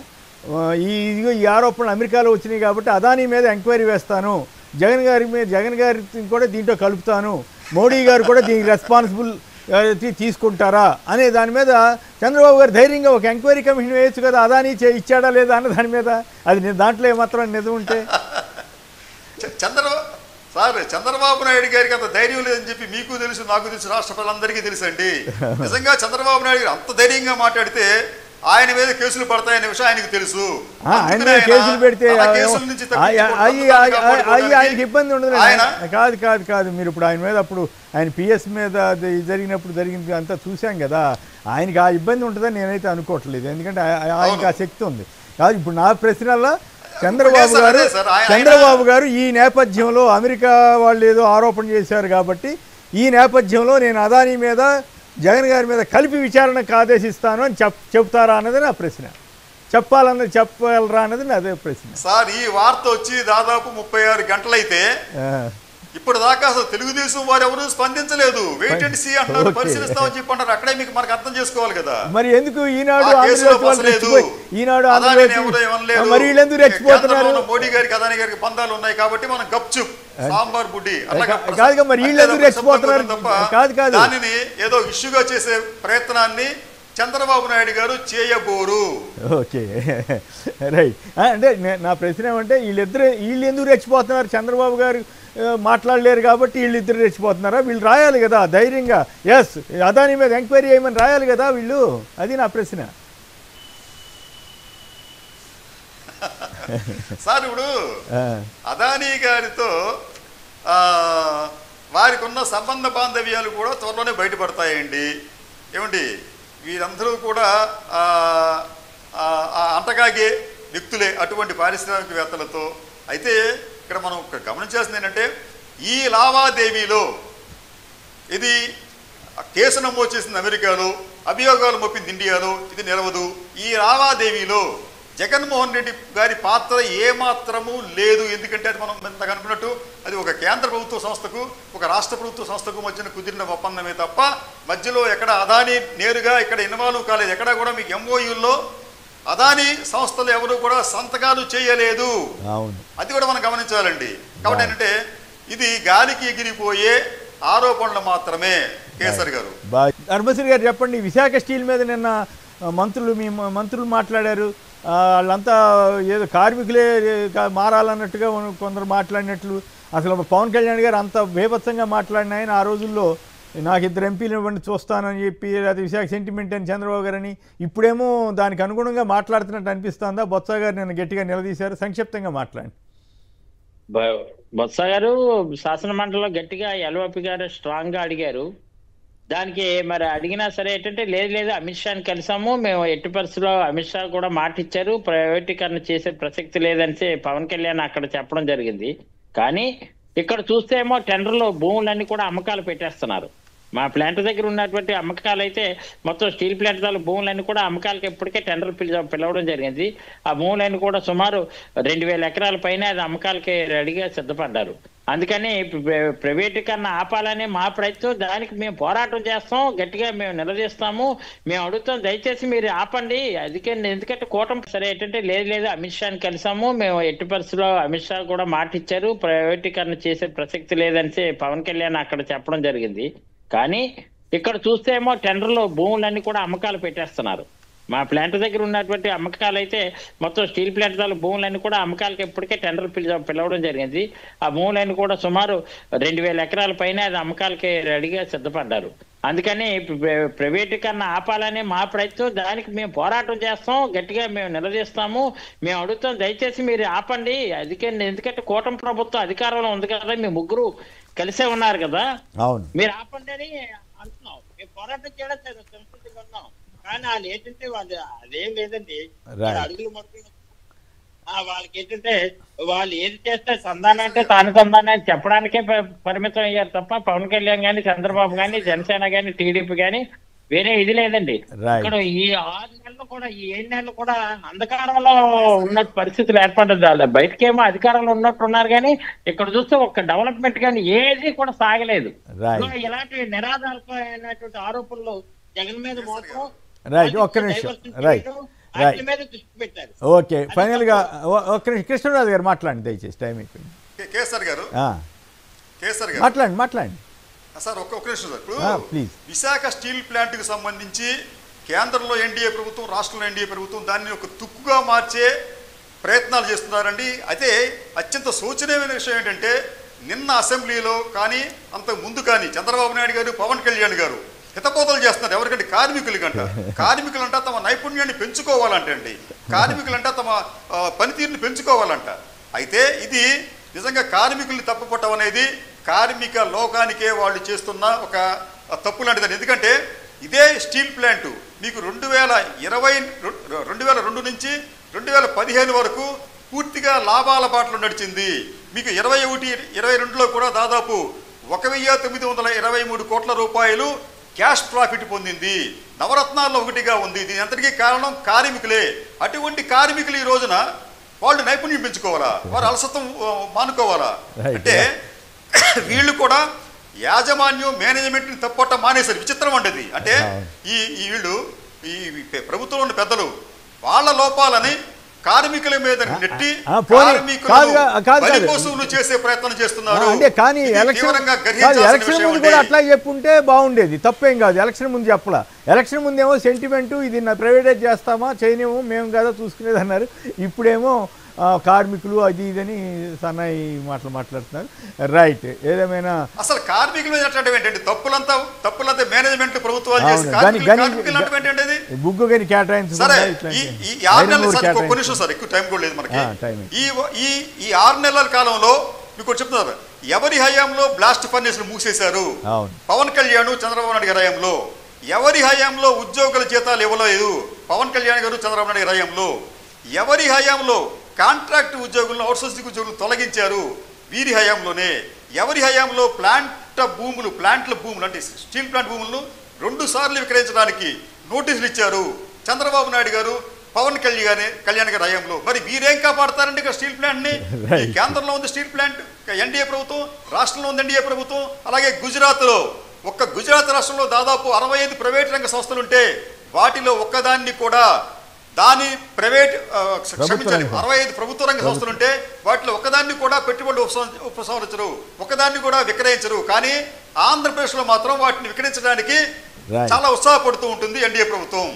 S2: ఈ ఆరోపణలు అమెరికాలో వచ్చినాయి కాబట్టి అదానీ మీద ఎంక్వైరీ వేస్తాను, జగన్ గారిని కూడా దీంట్లో కలుపుతాను, మోడీ గారు కూడా దీనికి రెస్పాన్సిబుల్ తీసుకుంటారా అనే దాని మీద చంద్రబాబు గారు ధైర్యంగా ఒక ఎంక్వైరీ కమిషన్ వేయచ్చు కదా, అదానీ ఇచ్చాడా లేదా అన్న దాని మీద. అది దాంట్లో ఏమాత్రం నిజం ఉంటే
S7: చంద్రబాబు నాయుడు గారికి అంత ధైర్యం లేదని చెప్పి మీకు తెలుసు, నాకు తెలుసు, రాష్ట్ర ప్రజలందరికీ తెలుసండి. నిజంగా చంద్రబాబు నాయుడు గారు అంత ధైర్యంగా మాట్లాడితే ఆయన మీద కేసులు పడతాయనే విషయం ఆయనకు తెలుసు.
S2: కేసులు పెడితే ఆయనకి ఇబ్బంది ఉండదు. కాదు మీరు ఇప్పుడు ఆయన మీద అప్పుడు ఆయన పిఎస్ మీద జరిగినప్పుడు జరిగింది అంతా చూసాం కదా, ఆయనకి ఆ ఇబ్బంది ఉంటుందని నేనైతే అనుకోవట్లేదు. ఎందుకంటే ఆయనకి ఆ శక్తి ఉంది. కాదు ఇప్పుడు నా ప్రశ్నల్లో చంద్రబాబు గారు ఈ నేపథ్యంలో అమెరికా వాళ్ళు ఏదో ఆరోపణ చేశారు కాబట్టి ఈ నేపథ్యంలో నేను అదానీ మీద జగన్ గారి మీద కలిపి విచారణకు ఆదేశిస్తాను అని చెప్తారా అన్నది నా ప్రశ్న. చెప్పగలరా అన్నది అదే ప్రశ్న.
S7: సార్ ఈ వార్త వచ్చి దాదాపు 36 గంటలైతే ఇప్పుడు దాకా అసలు తెలుగుదేశం వారు ఎవరు స్పందించలేదు. వెయిట్ అండ్ సీ అంటారు, పరిశీలిస్తామని చెప్పి అంటారు. అక్కడే మీకు మనకు అర్థం చేసుకోవాలి కదా.
S2: మరి ఎందుకు ఈనాడు
S7: మోడీ గారికి అదానీ గారికి బంధాలు ఉన్నాయి కాబట్టి మనం గప్చుప్ సాంబార్ బుడ్డి
S2: కాదుగా, మరి వీళ్ళెందుకు రెచ్చిపోతున్నారు కాదు
S7: దానిని ఏదో ఇష్యూగా చేసే ప్రయత్నాన్ని చంద్రబాబు నాయుడు గారు చేయబోరు.
S2: Okay right. అంటే నా ప్రశ్న ఏమంటే వీళ్ళు ఎందుకు రెచ్చిపోతున్నారు? చంద్రబాబు గారు మాట్లాడలేరు కాబట్టి వీళ్ళిద్దరు రెచ్చిపోతున్నారా? వీళ్ళు రాయాలి కదా ధైర్యంగా, ఎస్ అదానీ మీద ఎంక్వైరీ చేయమని రాయాలి కదా వీళ్ళు. అది నా ప్రశ్న.
S7: సార్ ఇప్పుడు అదానీ గారితో వారికి ఉన్న సంబంధ బాంధవ్యాలు కూడా త్వరలోనే బయటపడతాయండి. ఏమండి వీరందరూ కూడా అంటగాగే వ్యక్తులే అటువంటి పారిశ్రామికవేత్తలతో. అయితే ఇక్కడ మనం గమనించాల్సింది ఏంటంటే ఈ లావాదేవీలో ఇది కేసు నమోదు చేసింది అమెరికాలో, అభియోగాలు మోపింది ఇండియాలో, ఇది నిలవదు. ఈ లావాదేవీలో జగన్మోహన్ రెడ్డి గారి పాత్ర ఏమాత్రము లేదు. ఎందుకంటే అది మనం ఇంతకు అనుకున్నట్టు అది ఒక కేంద్ర ప్రభుత్వ సంస్థకు ఒక రాష్ట్ర ప్రభుత్వ సంస్థకు మధ్యన కుదిరిన ఒప్పందమే తప్ప మధ్యలో ఎక్కడ అదానీ నేరుగా ఇక్కడ ఇన్వాల్వ్ కాలేదు. ఎక్కడ కూడా మీకు ఎంఓయూల్లో అదానీ సంస్థలు ఎవరు కూడా సంతకాలు చేయలేదు. అది కూడా మనం గమనించాలండి. కాబట్టి ఏంటంటే ఇది గాలికి ఎగిరిపోయే ఆరోపణలు మాత్రమే. కేసరి గారు,
S2: ధర్మశ్రీ గారు చెప్పండి, విశాఖ స్టీల్ మీద నిన్న మంత్రులు మాట్లాడారు. వాళ్ళంతా ఏదో కార్మికులే మారాలన్నట్టుగా కొందరు మాట్లాడినట్లు, అసలు పవన్ కళ్యాణ్ గారు అంత బీభత్సంగా మాట్లాడిన ఆయన ఆ రోజుల్లో నాకు 2 ఎంపీలు ఇవ్వండి చూస్తానని చెప్పి, అది విశాఖ సెంటిమెంట్ అని చంద్రబాబు గారని, ఇప్పుడేమో దానికి అనుగుణంగా మాట్లాడుతున్నట్టు అనిపిస్తుందా? బొత్స గారు నేను గట్టిగా నిలదీశారు, సంక్షిప్తంగా మాట్లాడండి.
S10: బొత్స గారు శాసన మండలిలో గట్టిగా ఎల్ఓపి గారు స్ట్రాంగ్ గా అడిగారు. దానికి మరి అడిగినా సరే ఏంటంటే లేదు అమిత్ షాని కలిసాము, మేము ఎట్టి పరిస్థితుల్లో అమిత్ షా కూడా మాట ఇచ్చారు, ప్రైవేటీకరణ చేసే ప్రసక్తి లేదని పవన్ కళ్యాణ్ అక్కడ చెప్పడం జరిగింది. కానీ ఇక్కడ చూస్తే ఏమో టెండర్లో భూములన్నీ కూడా అమ్మకాలు పెట్టేస్తున్నారు. మా ప్లాంట్ దగ్గర ఉన్నటువంటి అమ్మకాలు అయితే మొత్తం స్టీల్ ప్లాంట్ తాలూ భూములన్నీ కూడా అమ్మకాలకి ఇప్పటికే టెండర్ పిలవడం జరిగింది. ఆ భూములన్నీ కూడా సుమారు 2000 ఎకరాల పైన అది అమ్మకాలకి రెడీగా సిద్ధపడ్డారు. అందుకని ప్రైవేటీకరణ ఆపాలనే మా ప్రయత్నం, దానికి మేము పోరాటం చేస్తాం, గట్టిగా మేము నిలదీస్తాము, మేము అడుగుతాం, దయచేసి మీరు ఆపండి. ఎందుకంటే కూటమి సరే ఏంటంటే లేదు అమిత్ షాని కలిసాము, మేము ఎట్టి పరిస్థితుల్లో అమిత్ షా కూడా మాట ఇచ్చారు, ప్రైవేటీకరణ చేసే ప్రసక్తి లేదని పవన్ కళ్యాణ్ అక్కడ చెప్పడం జరిగింది. కానీ ఇక్కడ చూస్తే ఏమో టెండర్లో భూములన్నీ కూడా అమ్మకాలు పెట్టేస్తున్నారు. మా ప్లాంట్ దగ్గర ఉన్నటువంటి అమ్మకాలు అయితే మొత్తం స్టీల్ ప్లాంట్ తాలూ భూములన్నీ కూడా అమ్మకాలకి ఇప్పటికే టెండర్ పిలవడం జరిగింది. ఆ భూములన్నీ కూడా సుమారు 2000 ఎకరాల పైన అది అమ్మకాలకి రెడీగా సిద్ధపడ్డారు. అందుకని ప్రైవేటీకరణ ఆపాలనే మా ప్రయత్నం, దానికి మేము పోరాటం చేస్తాం, గట్టిగా మేము నిలదీస్తాము, మేము అడుగుతాం, దయచేసి మీరు ఆపండి. ఎందుకంటే కూటమి ప్రభుత్వం అధికారంలో ఉంది కదా, మీ ముగ్గురు కలిసే ఉన్నారు కదా, మీరు ఆపండి అని అంటున్నాం. మేము పోరాటం చేయడం సంస్కృతిగా ఉన్నాం. కానీ వాళ్ళు ఏంటంటే వాళ్ళు అదేం లేదండి, అడుగులు మడుగులు వాళ్ళకి ఏంటంటే వాళ్ళు ఏది చేస్తే సంధానం అంటే తాను సంధానం అని చెప్పడానికే పరిమితం అయ్యారు తప్ప పవన్ కళ్యాణ్ గాని, చంద్రబాబు గాని, జనసేన గాని, టీడీపీ గాని వేరే ఇది లేదండి. ఇక్కడ ఈ 6 నెలలు కూడా, ఈ 7 నెలలు కూడా అంధకారంలో ఉన్న పరిస్థితులు ఏర్పడ్డది. బయటకేమో అధికారంలో ఉన్నట్టున్నారు కానీ ఇక్కడ చూస్తే ఒక్క డెవలప్మెంట్ కానీ ఏది కూడా సాగలేదు. ఇలాంటి నిరాధారమైనటువంటి ఆరోపణలు జగన్ మీద మోసం,
S2: ఒక్క నిమిషం ఓకే, ఫైనల్ గా ఒక్క నిమిషం కృష్ణరాజు గారు మాట్లాడండి దయచేసి, టైం అయిపోయింది. మాట్లాడండి
S7: సార్. ఒక్క నిమిషం సార్. ఇప్పుడు విశాఖ స్టీల్ ప్లాంట్ కి సంబంధించి కేంద్రంలో ఎన్డీఏ ప్రభుత్వం, రాష్ట్రంలో ఎన్డీఏ ప్రభుత్వం దాన్ని ఒక తుక్కుగా మార్చే ప్రయత్నాలు చేస్తున్నారండి. అయితే అత్యంత శోచనీయమైన విషయం ఏంటంటే నిన్న అసెంబ్లీలో కానీ అంతకు ముందు కానీ చంద్రబాబు నాయుడు గారు, పవన్ కళ్యాణ్ గారు హితపోతలు చేస్తున్నారు. ఎవరికంటే కార్మికులకంట. కార్మికులంట తమ నైపుణ్యాన్ని పెంచుకోవాలంటే అండి, కార్మికులంట తమ పనితీరుని పెంచుకోవాలంట. అయితే ఇది నిజంగా కార్మికుల్ని తప్పుపట్టడం అనేది కార్మిక లోకానికే వాళ్ళు చేస్తున్న ఒక తప్పు లాంటిదని. ఎందుకంటే ఇదే స్టీల్ ప్లాంటు మీకు 2002 నుంచి 2015 వరకు పూర్తిగా లాభాల బాటలో నడిచింది. మీకు 21-22లో కూడా దాదాపు 1923 కోట్ల రూపాయలు క్యాష్ ప్రాఫిట్ పొందింది. నవరత్నాల్లో ఒకటిగా ఉంది. దీని అంతటికీ కారణం కార్మికులే. అటువంటి కార్మికులు ఈ రోజున వాళ్ళు నైపుణ్యం పెంచుకోవాలా, వారు అలసత్వం మానుకోవాలా? అంటే వీళ్ళు కూడా యాజమాన్యం, మేనేజ్మెంట్ని తప్పటం మానేశారు. విచిత్రం అంటది. అంటే వీళ్ళు ఈ ప్రభుత్వంలో ఉన్న పెద్దలు వాళ్ళ లోపాలని కార్మికుల మీద నెట్టి కార్మికులు చేసే ప్రయత్నం చేస్తున్నారు.
S2: అంటే కానీ ఎలక్షన్ ముందు కూడా అట్లా చెప్పుంటే బాగుండేది, తప్పేం కాదు. ఎలక్షన్ ముందు చెప్పలా. ఎలక్షన్ ముందేమో సెంటిమెంటు, ఇది ప్రైవేటైజ్ చేస్తామా చేయనేమో మేము కదా చూసుకునేది అన్నారు. ఇప్పుడేమో కార్మికులు అది ఇదని సన్నాయి మాటలు మాట్లాడుతున్నారు. రైట్, ఏదేమైనా
S7: అసలు కార్మికుల మీద ఏంటంటే తప్పులంతా మేనేజ్మెంట్ ప్రభుత్వాలు
S2: బుగ్గు కానీ కేటాయించారు.
S7: సార్ ఎక్కువ టైం కూడా లేదు మనకి. ఈ 6 నెలల కాలంలో మీకు చెప్తున్నారు, ఎవరి హయాంలో బ్లాస్ట్ ఫర్నేస్ మూసేశారు? పవన్ కళ్యాణ్, చంద్రబాబు నాయుడు గారి హయాంలో. ఎవరి హయాంలో ఉద్యోగుల జీతాలు ఇవ్వలేదు? పవన్ కళ్యాణ్ గారు, చంద్రబాబు నాయుడు గారి హయాంలో. ఎవరి హయాంలో కాంట్రాక్ట్ ఉద్యోగులను, అవుట్సోర్సింగ్ ఉద్యోగులను తొలగించారు? వీరి హయాంలోనే. ఎవరి హయాంలో ప్లాంట్ల భూములు అంటే స్టీల్ ప్లాంట్ భూములను 2 సార్లు విక్రయించడానికి నోటీసులు ఇచ్చారు చంద్రబాబు నాయుడు గారు, పవన్ కళ్యాణ్ గారి హయాంలో. మరి వీరేం కాపాడతారండి ఇక్కడ స్టీల్ ప్లాంట్ ని? కేంద్రంలో ఉంది స్టీల్ ప్లాంట్, ఎన్డీఏ ప్రభుత్వం, రాష్ట్రంలో ఉంది ఎన్డీఏ ప్రభుత్వం. అలాగే గుజరాత్లో, గుజరాత్ రాష్ట్రంలో దాదాపు 65 ప్రైవేట్ రంగ సంస్థలుంటే వాటిలో ఒక్కదాన్ని కూడా క్షమించాలి 65 ప్రభుత్వ రంగ సంస్థలుంటే వాటిలో ఒకదాన్ని కూడా పెట్టుబడి ఉపసంహరించరు, ఒకదాన్ని కూడా విక్రయించరు. కానీ ఆంధ్రప్రదేశ్లో మాత్రం వాటిని విక్రయించడానికి చాలా ఉత్సాహపడుతూ ఉంటుంది ఎన్డీఏ ప్రభుత్వం.